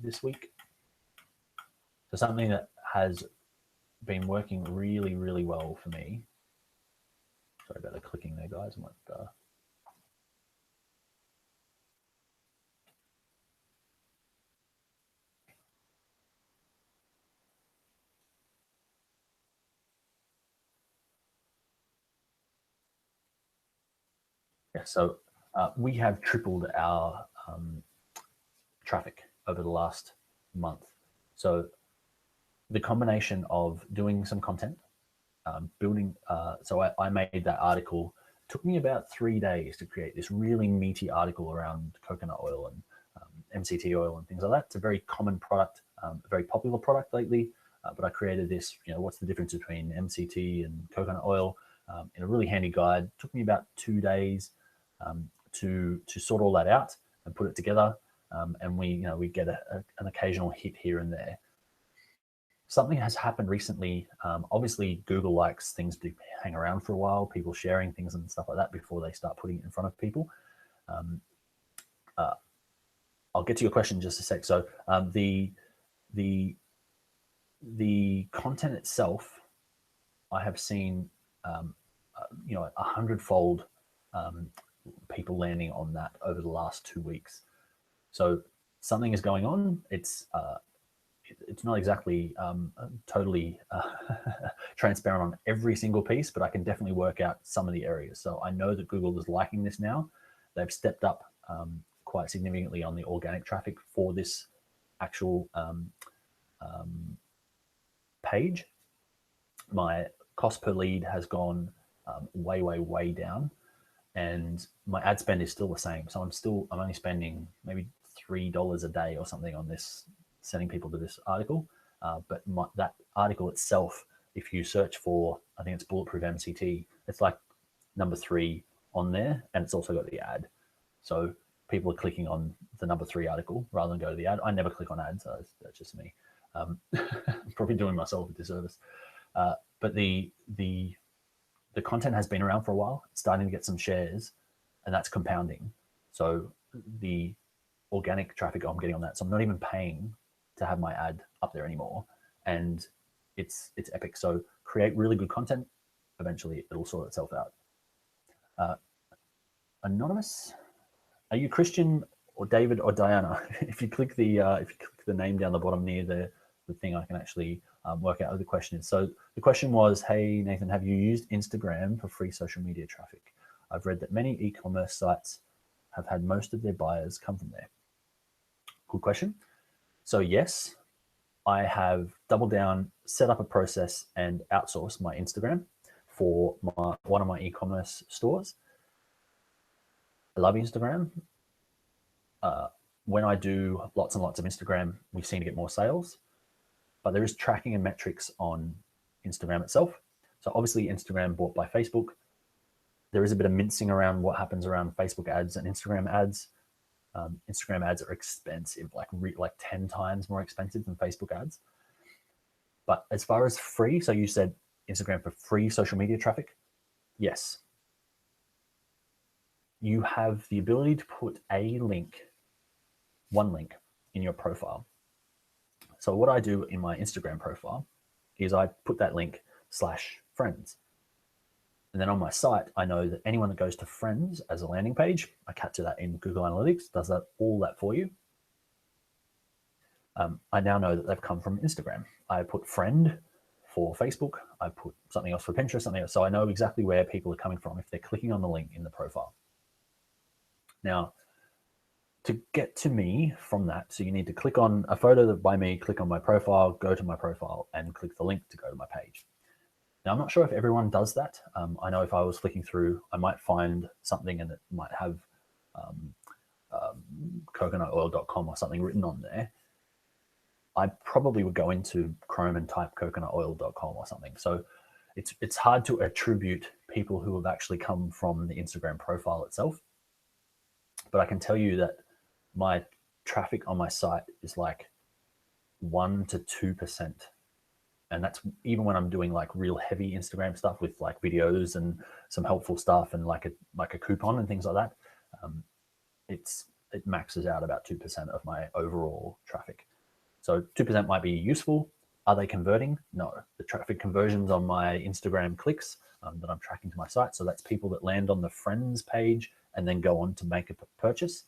this week. So something that has been working really, really well for me. Sorry about the clicking there, guys. Yeah, so we have tripled our traffic over the last month. So the combination of doing some content, building, so I made that article. It took me about 3 days to create this really meaty article around coconut oil and MCT oil and things like that. It's a very common product, a very popular product lately, but I created this, what's the difference between MCT and coconut oil in a really handy guide. It took me about 2 days to sort all that out and put it together. And we get an occasional hit here and there. Something has happened recently. Obviously, Google likes things to hang around for a while, people sharing things and stuff like that before they start putting it in front of people. I'll get to your question in just a sec. So the content itself, I have seen 100-fold people landing on that over the last 2 weeks. So something is going on. It's it's not exactly totally transparent on every single piece, but I can definitely work out some of the areas. So I know that Google is liking this now. They've stepped up quite significantly on the organic traffic for this actual page. My cost per lead has gone way down, and my ad spend is still the same. So I'm only spending maybe $3 a day or something on this, sending people to this article. But that article itself, if you search for, I think it's Bulletproof MCT, it's like number 3 on there, and it's also got the ad. So people are clicking on the number 3 article rather than go to the ad. I never click on ads, so that's just me. I'm probably doing myself a disservice. But the content has been around for a while, it's starting to get some shares, and that's compounding. So the organic traffic I'm getting on that, so I'm not even paying to have my ad up there anymore, and it's epic. So create really good content, eventually it'll sort itself out. Anonymous, are you Christian or David or Diana? If you click the name down the bottom near the thing, I can actually work out what the question is. So the question was, hey Nathan, have you used Instagram for free social media traffic? I've read that many e-commerce sites have had most of their buyers come from there. Good question. So yes, I have doubled down, set up a process, and outsourced my Instagram for one of my e-commerce stores. I love Instagram. When I do lots and lots of Instagram, we seem to get more sales, but there is tracking and metrics on Instagram itself. So obviously Instagram bought by Facebook. There is a bit of mincing around what happens around Facebook ads and Instagram ads. Instagram ads are expensive, like 10 times more expensive than Facebook ads. But as far as free, so you said Instagram for free social media traffic, yes. You have the ability to put one link in your profile. So what I do in my Instagram profile is I put that link /friends. And then on my site, I know that anyone that goes to friends as a landing page, I capture that in Google Analytics, does all that for you. I now know that they've come from Instagram. I put friend for Facebook. I put something else for Pinterest, something else. So I know exactly where people are coming from if they're clicking on the link in the profile. Now, to get to me from that, so you need to click on a photo by me, click on my profile, go to my profile, and click the link to go to my page. Now, I'm not sure if everyone does that. I know if I was flicking through, I might find something and it might have coconutoil.com or something written on there. I probably would go into Chrome and type coconutoil.com or something. So it's hard to attribute people who have actually come from the Instagram profile itself. But I can tell you that my traffic on my site is like 1 to 2%. And that's even when I'm doing like real heavy Instagram stuff with like videos and some helpful stuff and like a coupon and things like that. It maxes out about 2% of my overall traffic. So 2% might be useful. Are they converting? No. The traffic conversions on my Instagram clicks that I'm tracking to my site. So that's people that land on the friends page and then go on to make a purchase.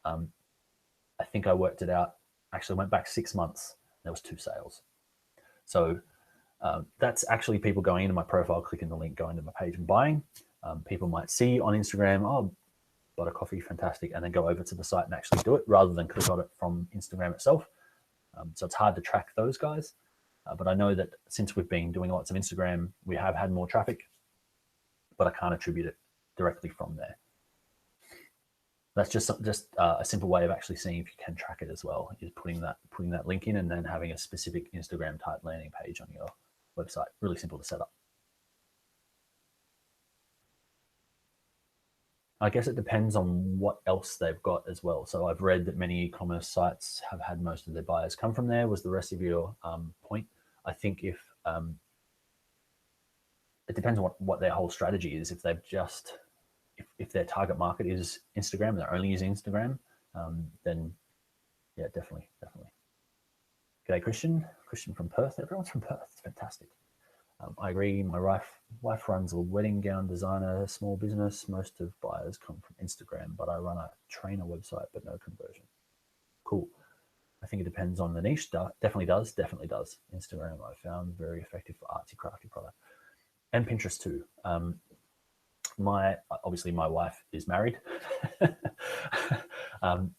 I think I worked it out, actually went back 6 months, there was 2 sales. So that's actually people going into my profile, clicking the link, going to my page and buying. People might see on Instagram, oh, bought a coffee, fantastic, and then go over to the site and actually do it rather than click on it from Instagram itself. So it's hard to track those guys. But I know that since we've been doing lots of Instagram, we have had more traffic, but I can't attribute it directly from there. That's just a simple way of actually seeing if you can track it as well, is putting that link in and then having a specific Instagram type landing page on your website. Really simple to set up. I guess it depends on what else they've got as well. So I've read that many e-commerce sites have had most of their buyers come from there. Was the rest of your point? I think if it depends on what their whole strategy is. If they've just if their target market is Instagram, they're only using Instagram, then yeah, definitely. G'day, Christian from Perth. Everyone's from Perth. It's fantastic. I agree. My wife runs a wedding gown designer, small business. Most of buyers come from Instagram, but I run a trainer website, but no conversion. Cool. I think it depends on the niche. Definitely does. Instagram I found very effective for artsy crafty product, and Pinterest too. Obviously my wife is married,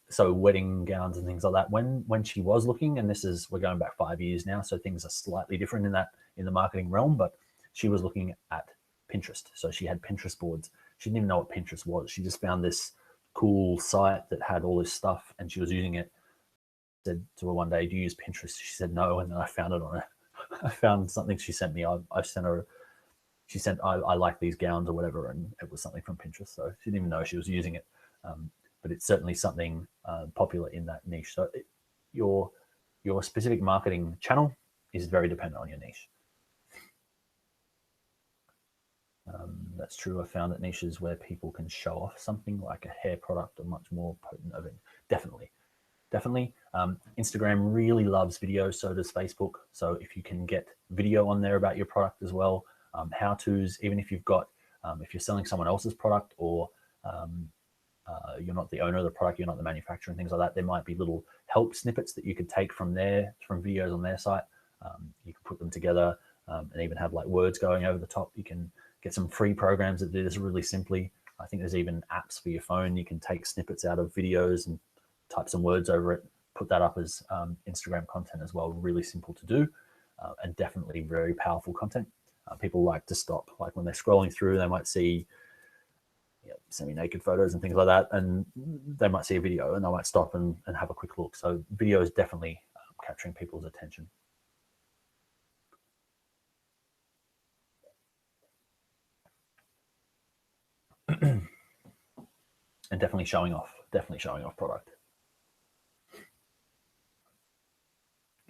so wedding gowns and things like that. When she was looking, and we're going back 5 years now, so things are slightly different in the marketing realm. But she was looking at Pinterest, so she had Pinterest boards. She didn't even know what Pinterest was. She just found this cool site that had all this stuff, and she was using it. I said to her one day, "Do you use Pinterest?" She said no, and then I found it on her. I found something she sent me. I sent her. She said, I like these gowns or whatever, and it was something from Pinterest. So she didn't even know she was using it. But it's certainly something popular in that niche. So your specific marketing channel is very dependent on your niche. That's true. I found that niches where people can show off something like a hair product are much more potent of it. Definitely. Instagram really loves video, so does Facebook. So if you can get video on there about your product as well, how-tos, even if you've got, if you're selling someone else's product, or you're not the owner of the product, you're not the manufacturer and things like that, there might be little help snippets that you could take from videos on their site. You can put them together and even have like words going over the top. You can get some free programs that do this really simply. I think there's even apps for your phone. You can take snippets out of videos and type some words over it, put that up as Instagram content as well. Really simple to do, and definitely very powerful content. People like to stop, like when they're scrolling through, they might see semi-naked photos and things like that, and they might see a video and they might stop and have a quick look. So video is definitely capturing people's attention. And definitely showing off product.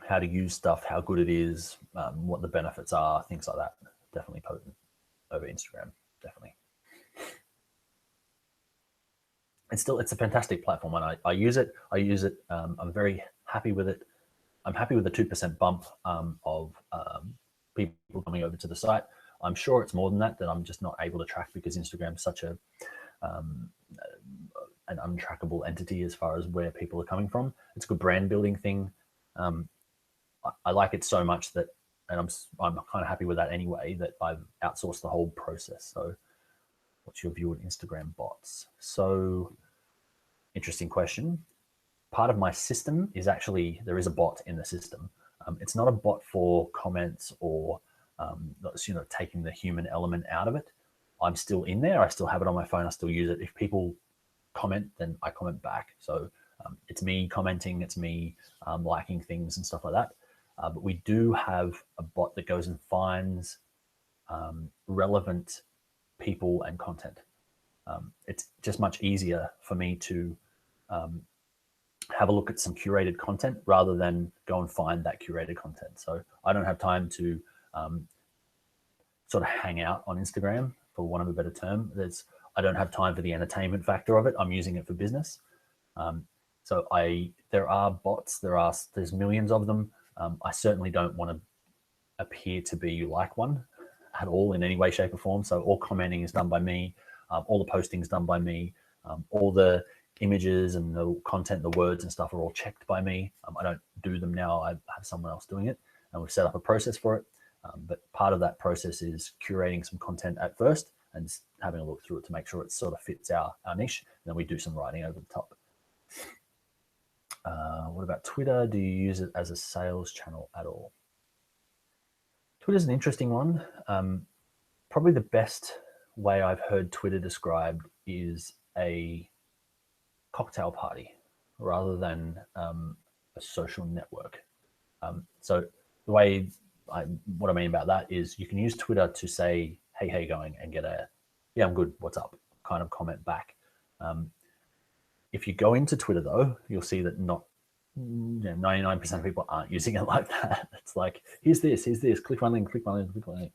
How to use stuff, how good it is, what the benefits are, things like that. Definitely potent over Instagram, definitely. It's a fantastic platform, and I use it. I'm very happy with it. I'm happy with the 2% bump of people coming over to the site. I'm sure it's more than that I'm just not able to track, because Instagram's such an untrackable entity as far as where people are coming from. It's a good brand building thing. I like it so much that, and I'm kind of happy with that anyway, that I've outsourced the whole process. So what's your view on Instagram bots? So interesting question. Part of my system is actually, there is a bot in the system. It's not a bot for comments or taking the human element out of it. I'm still in there. I still have it on my phone. I still use it. If people comment, then I comment back. So it's me commenting, it's me liking things and stuff like that. But we do have a bot that goes and finds relevant people and content. It's just much easier for me to have a look at some curated content rather than go and find that curated content. So I don't have time to sort of hang out on Instagram, for want of a better term. I don't have time for the entertainment factor of it. I'm using it for business. So there are bots. There's millions of them. I certainly don't want to appear to be like one at all in any way, shape, or form. So all commenting is done by me. All the posting is done by me. All the images and the content, the words and stuff are all checked by me. I don't do them now. I have someone else doing it, and we've set up a process for it. But part of that process is curating some content at first and having a look through it to make sure it sort of fits our niche. And then we do some writing over the top. What about Twitter? Do you use it as a sales channel at all? Twitter's an interesting one. Probably the best way I've heard Twitter described is a cocktail party rather than a social network. So the way what I mean about that is you can use Twitter to say, hey, how you going? And get a, yeah, I'm good, what's up? Kind of comment back. If you go into Twitter though, you'll see that 99% of people aren't using it like that. It's like, here's this, click my link, click my link, click my link.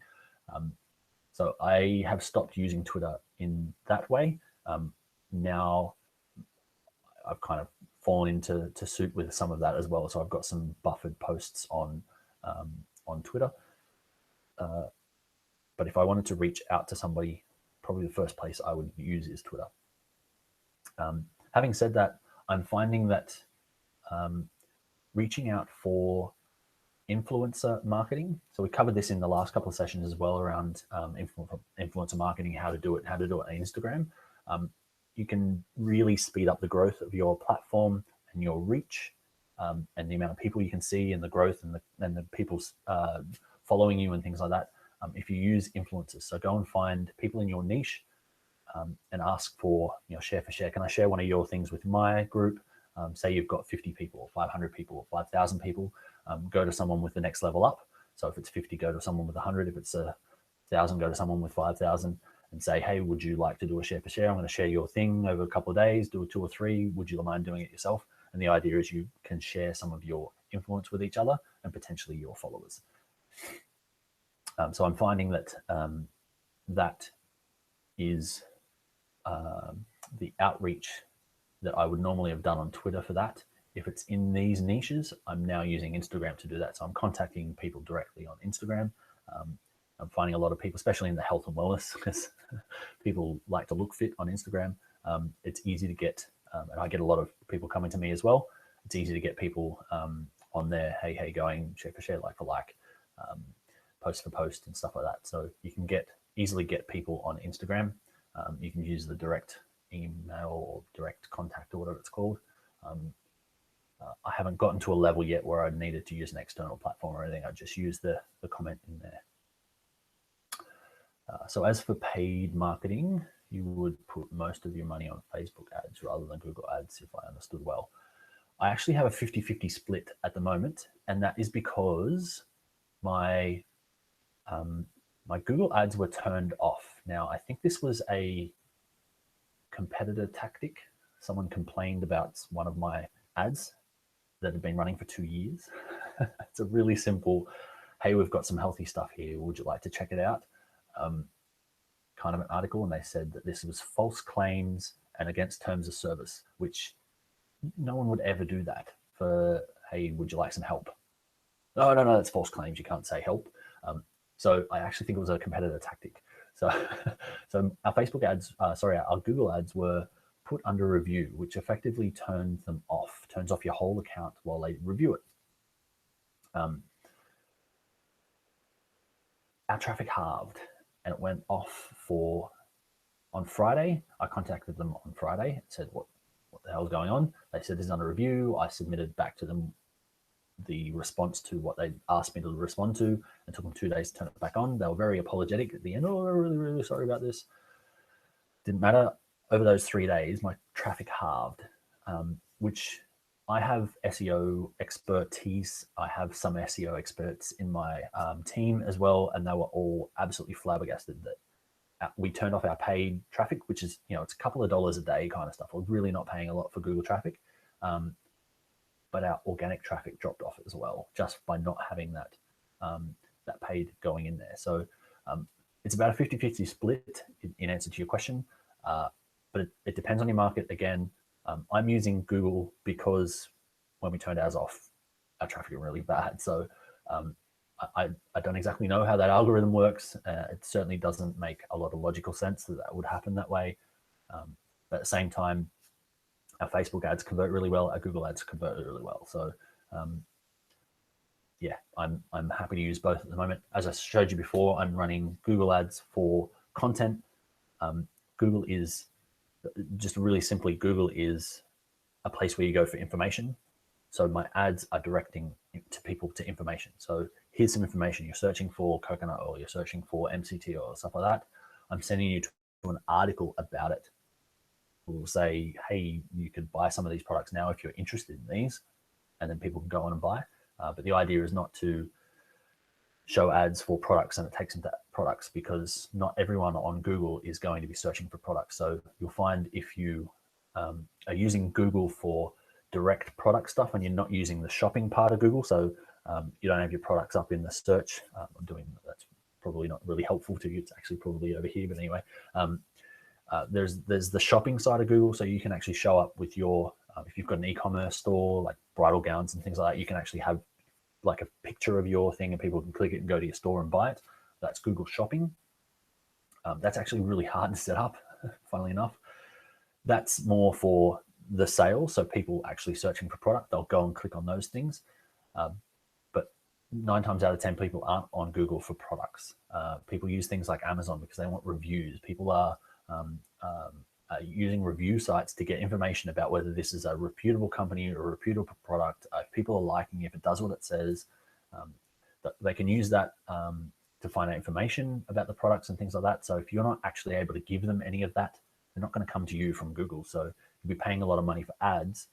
So I have stopped using Twitter in that way. Now I've kind of fallen into suit with some of that as well. So I've got some buffered posts on Twitter. But if I wanted to reach out to somebody, probably the first place I would use is Twitter. Having said that, I'm finding that reaching out for influencer marketing. So we covered this in the last couple of sessions as well around influencer marketing, how to do it on Instagram. You can really speed up the growth of your platform and your reach, and the amount of people you can see and the growth and the people's following you and things like that, if you use influencers. So go and find people in your niche and ask for, share for share. Can I share one of your things with my group? Say you've got 50 people or 500 people or 5,000 people, go to someone with the next level up. So if it's 50, go to someone with 100. If it's 1,000, go to someone with 5,000 and say, hey, would you like to do a share for share? I'm going to share your thing over a couple of days, do 2 or 3. Would you mind doing it yourself? And the idea is you can share some of your influence with each other and potentially your followers. So I'm finding that that is the outreach that I would normally have done on Twitter for that. If it's in these niches, I'm now using Instagram to do that. So I'm contacting people directly on Instagram. I'm finding a lot of people, especially in the health and wellness, because people like to look fit on Instagram. It's easy to get, and I get a lot of people coming to me as well. It's easy to get people on there, hey, going, share for share, like for like, post for post and stuff like that. So you can easily get people on Instagram. You can use the direct email or direct contact or whatever it's called. I haven't gotten to a level yet where I needed to use an external platform or anything. I just use the comment in there. So as for paid marketing, you would put most of your money on Facebook ads rather than Google ads, if I understood well. I actually have a 50-50 split at the moment, and that is because my Google ads were turned off. Now, I think this was a competitor tactic. Someone complained about one of my ads that had been running for 2 years. It's a really simple, hey, we've got some healthy stuff here. Would you like to check it out? Kind of an article, and they said that this was false claims and against terms of service, which no one would ever do that for, hey, would you like some help? No, that's false claims. You can't say help. So I actually think it was a competitor tactic. So, our Facebook ads, our Google ads were put under review, which effectively turns off your whole account while they review it. Our traffic halved, and it went off on Friday. I contacted them on Friday and said, what the hell is going on? They said this is under review. I submitted back to them the response to what they asked me to respond to, and took them 2 days to turn it back on. They were very apologetic at the end. Oh, we're really, really sorry about this. Didn't matter. Over those 3 days, my traffic halved, which I have SEO expertise. I have some SEO experts in my team as well, and they were all absolutely flabbergasted that we turned off our paid traffic, which is, it's a couple of dollars a day kind of stuff. We're really not paying a lot for Google traffic, but our organic traffic dropped off as well, just by not having that paid going in there. So it's about a 50-50 split in answer to your question, but it depends on your market. Again, I'm using Google because when we turned ours off, our traffic was really bad. So I don't exactly know how that algorithm works. It certainly doesn't make a lot of logical sense that would happen that way. But at the same time, our Facebook ads convert really well. Our Google ads convert really well. So yeah, I'm happy to use both at the moment. As I showed you before, I'm running Google ads for content. Google is, just really simply, Google is a place where you go for information. So my ads are directing to people to information. So here's some information. You're searching for coconut oil, you're searching for MCT oil, stuff like that. I'm sending you to an article about it. We'll say, hey, you could buy some of these products now if you're interested in these, and then people can go on and buy. But the idea is not to show ads for products and it takes them to products, because not everyone on Google is going to be searching for products. So you'll find if you are using Google for direct product stuff and you're not using the shopping part of Google, so you don't have your products up in the search, that's probably not really helpful to you. It's actually probably over here, but anyway, there's the shopping side of Google, so you can actually show up with your, if you've got an e-commerce store like bridal gowns and things like that, you can actually have like a picture of your thing and people can click it and go to your store and buy it. That's Google Shopping. That's actually really hard to set up, funnily enough. That's more for the sale. So people actually searching for product, they'll go and click on those things. But 9 times out of 10, people aren't on Google for products. People use things like Amazon because they want reviews. People are using review sites to get information about whether this is a reputable company or a reputable product. If people are liking, if it does what it says, they can use that to find out information about the products and things like that. So if you're not actually able to give them any of that, they're not going to come to you from Google. So you'll be paying a lot of money for ads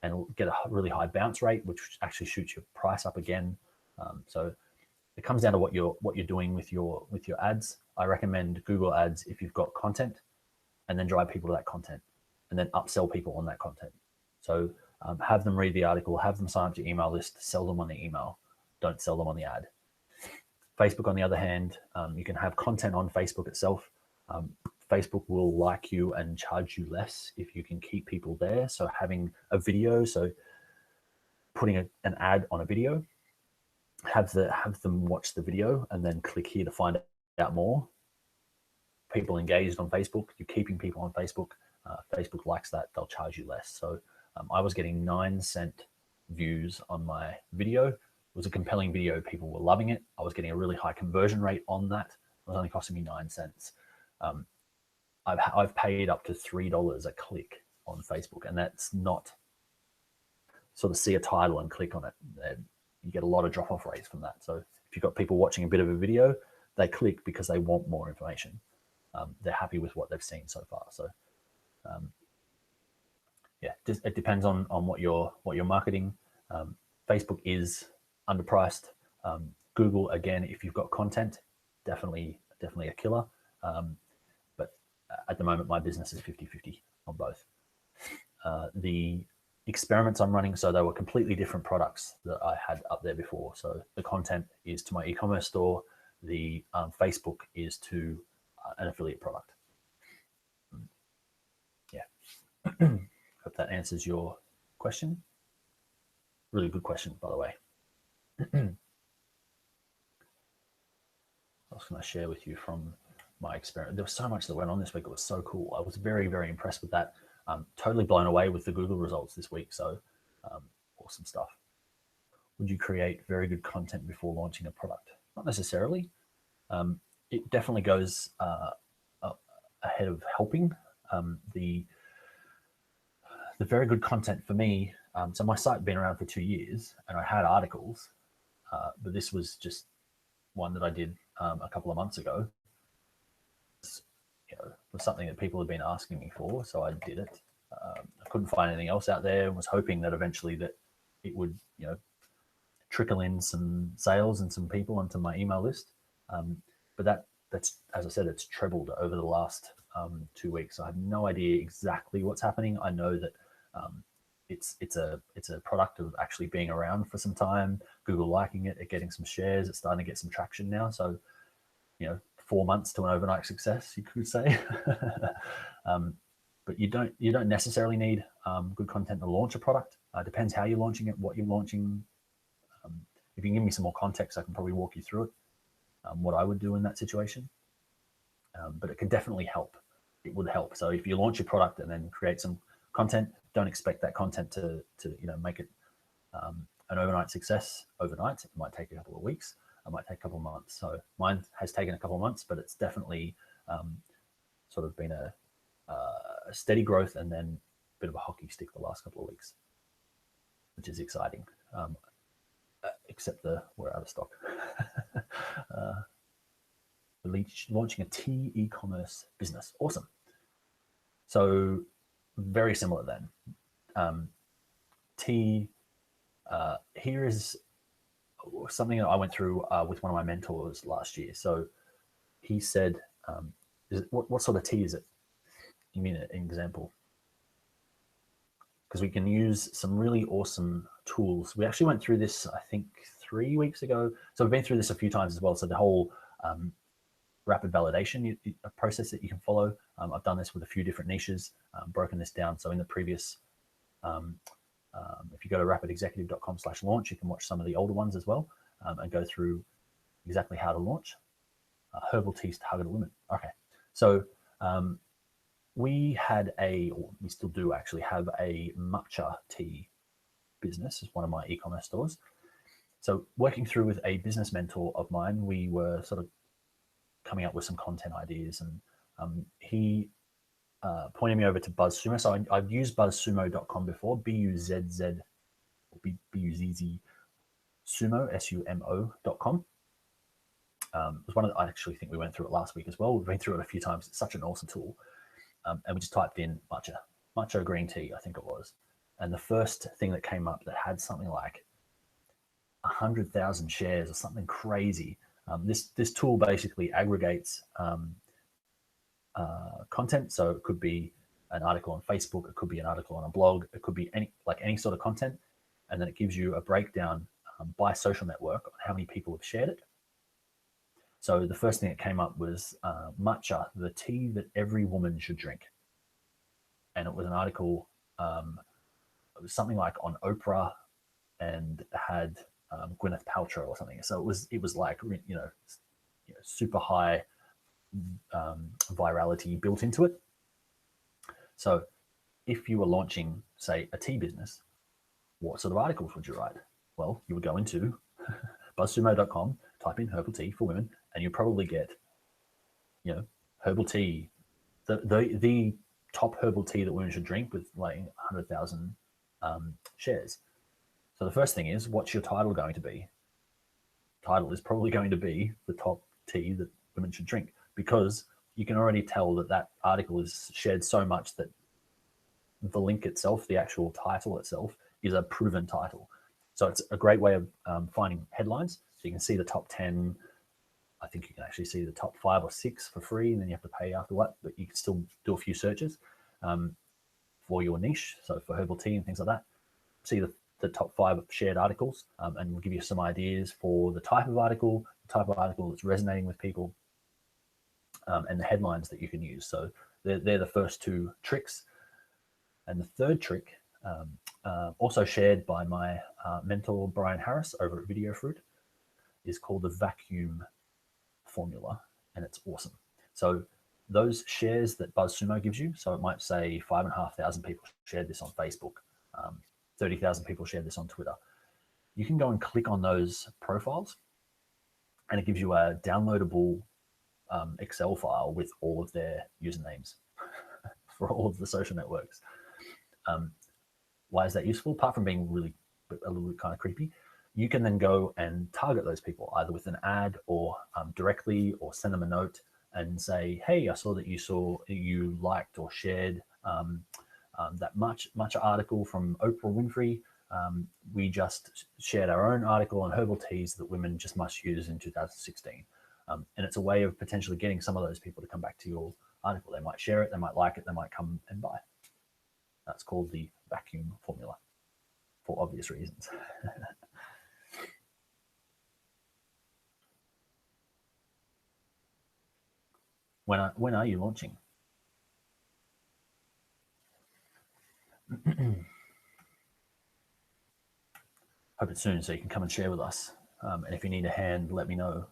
and get a really high bounce rate, which actually shoots your price up again. So it comes down to what you're doing with your ads. I recommend Google Ads if you've got content, and then drive people to that content, and then upsell people on that content. So have them read the article, have them sign up to your email list, sell them on the email. Don't sell them on the ad. Facebook, on the other hand, you can have content on Facebook itself. Facebook will like you and charge you less if you can keep people there. So having a video, so putting an ad on a video, have them watch the video and then click here to find out more. People engaged on Facebook, you're keeping people on Facebook. Facebook likes that, they'll charge you less. So I was getting 9-cent views on my video. It was a compelling video, people were loving it. I was getting a really high conversion rate on that. It was only costing me 9 cents. I've paid up to $3 a click on Facebook, and that's not sort of see a title and click on it. You get a lot of drop-off rates from that. So if you've got people watching a bit of a video, they click because they want more information. They're happy with what they've seen so far. So yeah, it depends on what you're marketing. Facebook is underpriced. Google, again, if you've got content, definitely a killer. But at the moment, my business is 50-50 on both. The experiments I'm running, so they were completely different products that I had up there before. So the content is to my e-commerce store. The Facebook is to an affiliate product. Yeah. Hope that answers your question. Really good question, by the way. I was going to share with you from my experiment. There was so much that went on this week. It was so cool. I was very, very impressed with that. Totally blown away with the Google results this week. So awesome stuff. Would you create very good content before launching a product? Not necessarily. It definitely goes ahead of helping. The very good content for me, so my site had been around for 2 years and I had articles, but this was just one that I did a couple of months ago. It was something that people had been asking me for, so I did it. I couldn't find anything else out there and was hoping that eventually that it would, trickle in some sales and some people onto my email list. But that's, as I said, it's trebled over the last 2 weeks. I have no idea exactly what's happening. I know that it's a product of actually being around for some time, Google liking it, getting some shares, it's starting to get some traction now. So, 4 months to an overnight success, you could say. But you don't necessarily need good content to launch a product. Depends how you're launching it, what you're launching. If you can give me some more context, I can probably walk you through it, what I would do in that situation. But it can definitely help. It would help. So if you launch your product and then create some content, don't expect that content to make it an overnight success overnight. It might take a couple of weeks. It might take a couple of months. So mine has taken a couple of months, but it's definitely sort of been a steady growth and then a bit of a hockey stick the last couple of weeks, which is exciting. Except we're out of stock. Launching a tea e-commerce business. Awesome. So very similar then. Tea, here is something that I went through with one of my mentors last year. So he said, what sort of tea is it? Give me an example. Because we can use some really awesome tools. We actually went through this, I think, 3 weeks ago. So we've been through this a few times as well. So the whole rapid validation process that you can follow. I've done this with a few different niches, broken this down. So in the previous, if you go to rapidexecutive.com/launch, you can watch some of the older ones as well and go through exactly how to launch. Herbal teas target women. Okay, so we still do actually have a matcha tea business as one of my e-commerce stores. So working through with a business mentor of mine, we were sort of coming up with some content ideas, and he pointed me over to BuzzSumo. So I've used buzzsumo.com before, B-U-Z-Z, or B-U-Z-Z, sumo, S-U-M-O.com. It was one of I actually think we went through it last week as well. We've been through it a few times. It's such an awesome tool. And we just typed in matcha green tea, I think it was. And the first thing that came up that had something like 100,000 shares or something crazy. This tool basically aggregates content. So it could be an article on Facebook, it could be an article on a blog, it could be any sort of content, and then it gives you a breakdown by social network on how many people have shared it. So the first thing that came up was matcha, the tea that every woman should drink, and it was an article. It was something like on Oprah, and had Gwyneth Paltrow or something. So it was like super high virality built into it. So if you were launching, say, a tea business, what sort of articles would you write? Well, you would go into buzzsumo.com, type in herbal tea for women, and you probably get, herbal tea, the top herbal tea that women should drink with like 100,000 shares. So the first thing is, what's your title going to be? Title is probably going to be the top tea that women should drink, because you can already tell that article is shared so much that the link itself, the actual title itself, is a proven title. So it's a great way of finding headlines. So you can see the top 10. I think you can actually see the top 5 or 6 for free, and then you have to pay after that, but you can still do a few searches for your niche. So for herbal tea and things like that, see the top 5 shared articles, and we'll give you some ideas for the type of article that's resonating with people, and the headlines that you can use. So they're the first 2 tricks. And the third trick, also shared by my mentor, Brian Harris, over at Video Fruit, is called the vacuum formula, and it's awesome. So those shares that BuzzSumo gives you, so it might say 5,500 people shared this on Facebook, 30,000 people shared this on Twitter. You can go and click on those profiles, and it gives you a downloadable Excel file with all of their usernames for all of the social networks. Why is that useful? Apart from being a little bit kind of creepy, you can then go and target those people either with an ad or directly, or send them a note and say, hey, I saw that you liked or shared that matcha article from Oprah Winfrey. We just shared our own article on herbal teas that women just must use in 2016. And it's a way of potentially getting some of those people to come back to your article. They might share it, they might like it, they might come and buy. That's called the vacuum formula, for obvious reasons. When are you launching? Hope it's soon, so you can come and share with us. And if you need a hand, let me know.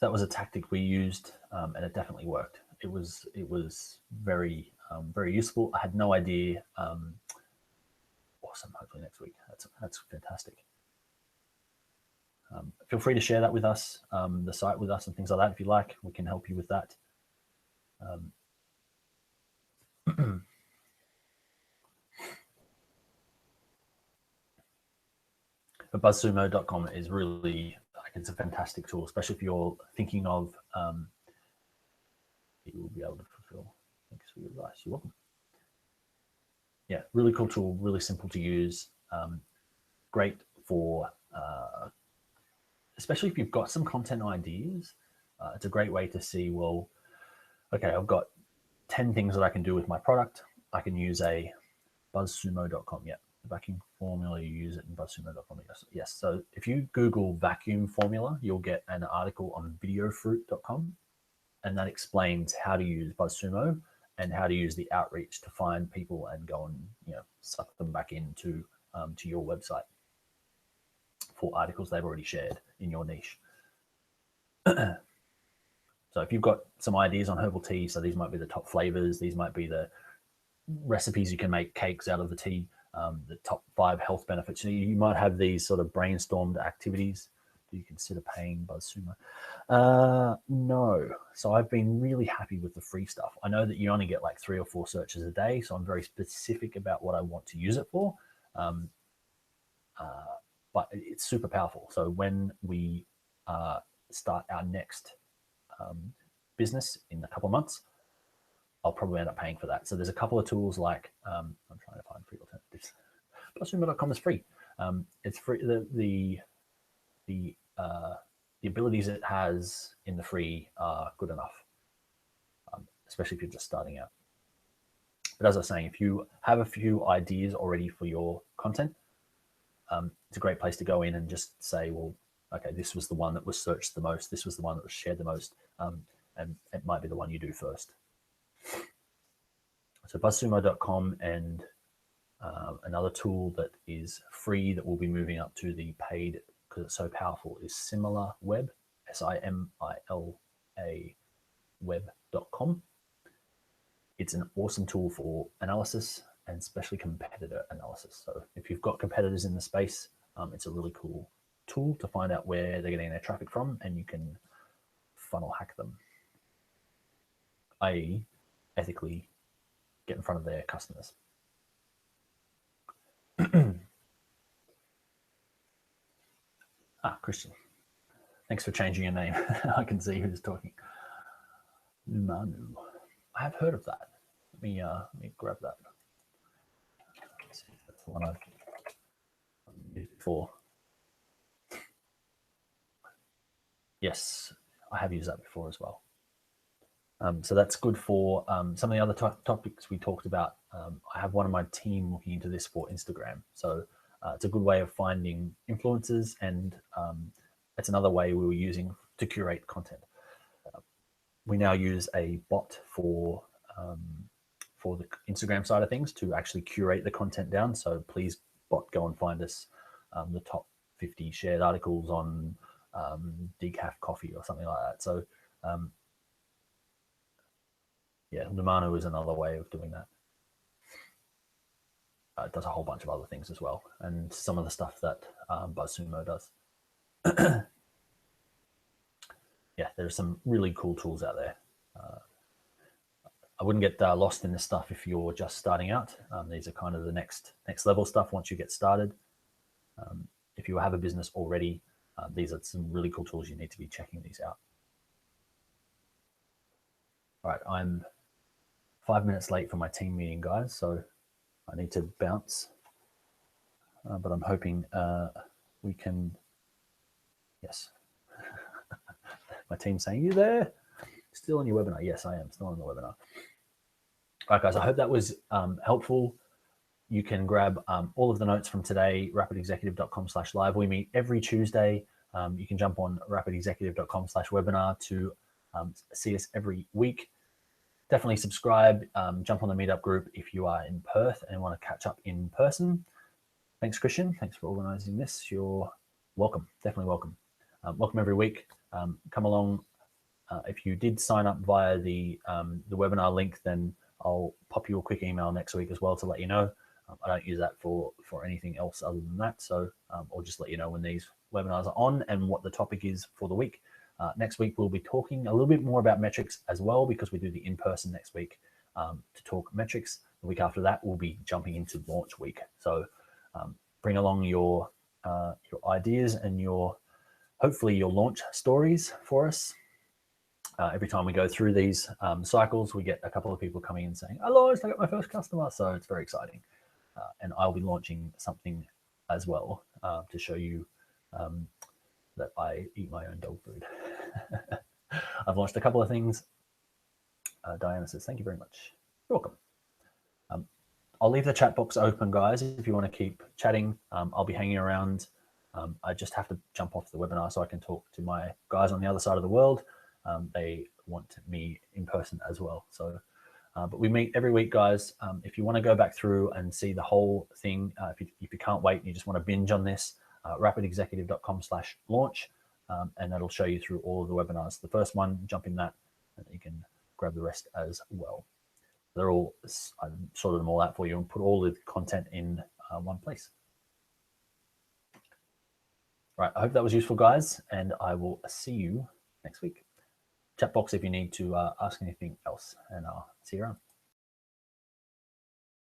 That was a tactic we used, and it definitely worked. It was very very useful. I had no idea. Awesome. Hopefully next week. That's fantastic. Feel free to share that with us, the site with us, and things like that. If you like, we can help you with that. But buzzsumo.com is really, it's a fantastic tool, especially if you're thinking of you will be able to fulfill. Thanks for your advice. You're welcome. Yeah, really cool tool, really simple to use. Great for, especially if you've got some content ideas. It's a great way to see, well, okay, I've got 10 things that I can do with my product. I can use a buzzsumo.com. Yeah, the vacuum formula, you use it in buzzsumo.com. Yes. So if you Google vacuum formula, you'll get an article on videofruit.com, and that explains how to use BuzzSumo and how to use the outreach to find people and go and suck them back into to your website. for articles they've already shared in your niche. So if you've got some ideas on herbal tea, so these might be the top flavors, these might be the recipes you can make cakes out of the tea, the top 5 health benefits. You might have these sort of brainstormed activities. Do you consider paying BuzzSumo? No. So I've been really happy with the free stuff. I know that you only get like 3 or 4 searches a day, so I'm very specific about what I want to use it for. But it's super powerful. So when we start our next business in a couple of months, I'll probably end up paying for that. So there's a couple of tools like I'm trying to find free alternatives. BuzzSumo.com is free. It's free. The abilities it has in the free are good enough, especially if you're just starting out. But as I was saying, if you have a few ideas already for your content, it's a great place to go in and just say, well, okay, this was the one that was searched the most. This was the one that was shared the most. And it might be the one you do first. So buzzsumo.com, and another tool that is free that will be moving up to the paid because it's so powerful is SimilarWeb, SIMILA web.com. It's an awesome tool for analysis and especially competitor analysis. So if you've got competitors in the space, it's a really cool tool to find out where they're getting their traffic from, and you can funnel hack them, i.e. ethically get in front of their customers. Christian, thanks for changing your name. I can see who's talking. Numanu. I have heard of that. Let me grab that. Let's see if that's the one I've used before. Yes, I have used that before as well. So that's good for some of the other topics we talked about. I have one of my team looking into this for Instagram. So it's a good way of finding influencers, and it's another way we were using to curate content. We now use a bot for the Instagram side of things to actually curate the content down. So please, bot, go and find us the top 50 shared articles on decaf coffee or something like that. So yeah, Numanu is another way of doing that. It does a whole bunch of other things as well, and some of the stuff that BuzzSumo does. Yeah, there's some really cool tools out there. I wouldn't get lost in this stuff if you're just starting out. These are kind of the next level stuff once you get started. If you have a business already, these are some really cool tools. You need to be checking these out. All right, I'm 5 minutes late for my team meeting, guys, so I need to bounce. But I'm hoping we can, yes. My team's saying, you there? Still on your webinar? Yes, I am still on the webinar. All right, guys, I hope that was helpful. You can grab all of the notes from today, rapidexecutive.com/live. We meet every Tuesday. You can jump on rapidexecutive.com/webinar to see us every week. Definitely subscribe, jump on the meetup group if you are in Perth and want to catch up in person. Thanks, Christian. Thanks for organizing this. You're welcome, definitely welcome. Welcome every week. Come along. If you did sign up via the webinar link, then I'll pop you a quick email next week as well to let you know. I don't use that for anything else other than that. So I'll just let you know when these webinars are on and what the topic is for the week. Next week, we'll be talking a little bit more about metrics as well, because we do the in-person next week to talk metrics. The week after that, we'll be jumping into launch week. So bring along your ideas and hopefully your launch stories for us. Every time we go through these cycles, we get a couple of people coming in saying, I launched, I got my first customer. So it's very exciting. And I'll be launching something as well to show you that I eat my own dog food. I've launched a couple of things. Diana says, thank you very much. You're welcome. I'll leave the chat box open, guys, if you want to keep chatting. I'll be hanging around. I just have to jump off the webinar so I can talk to my guys on the other side of the world. They want me in person as well. So, but we meet every week, guys. If you want to go back through and see the whole thing, if you can't wait and you just want to binge on this, rapidexecutive.com/launch, and that'll show you through all of the webinars. The first one, jump in that, and you can grab the rest as well. They're all, I've sorted them all out for you and put all the content in one place. Right, I hope that was useful, guys, and I will see you next week. Chat box if you need to ask anything else, and I'll see you around.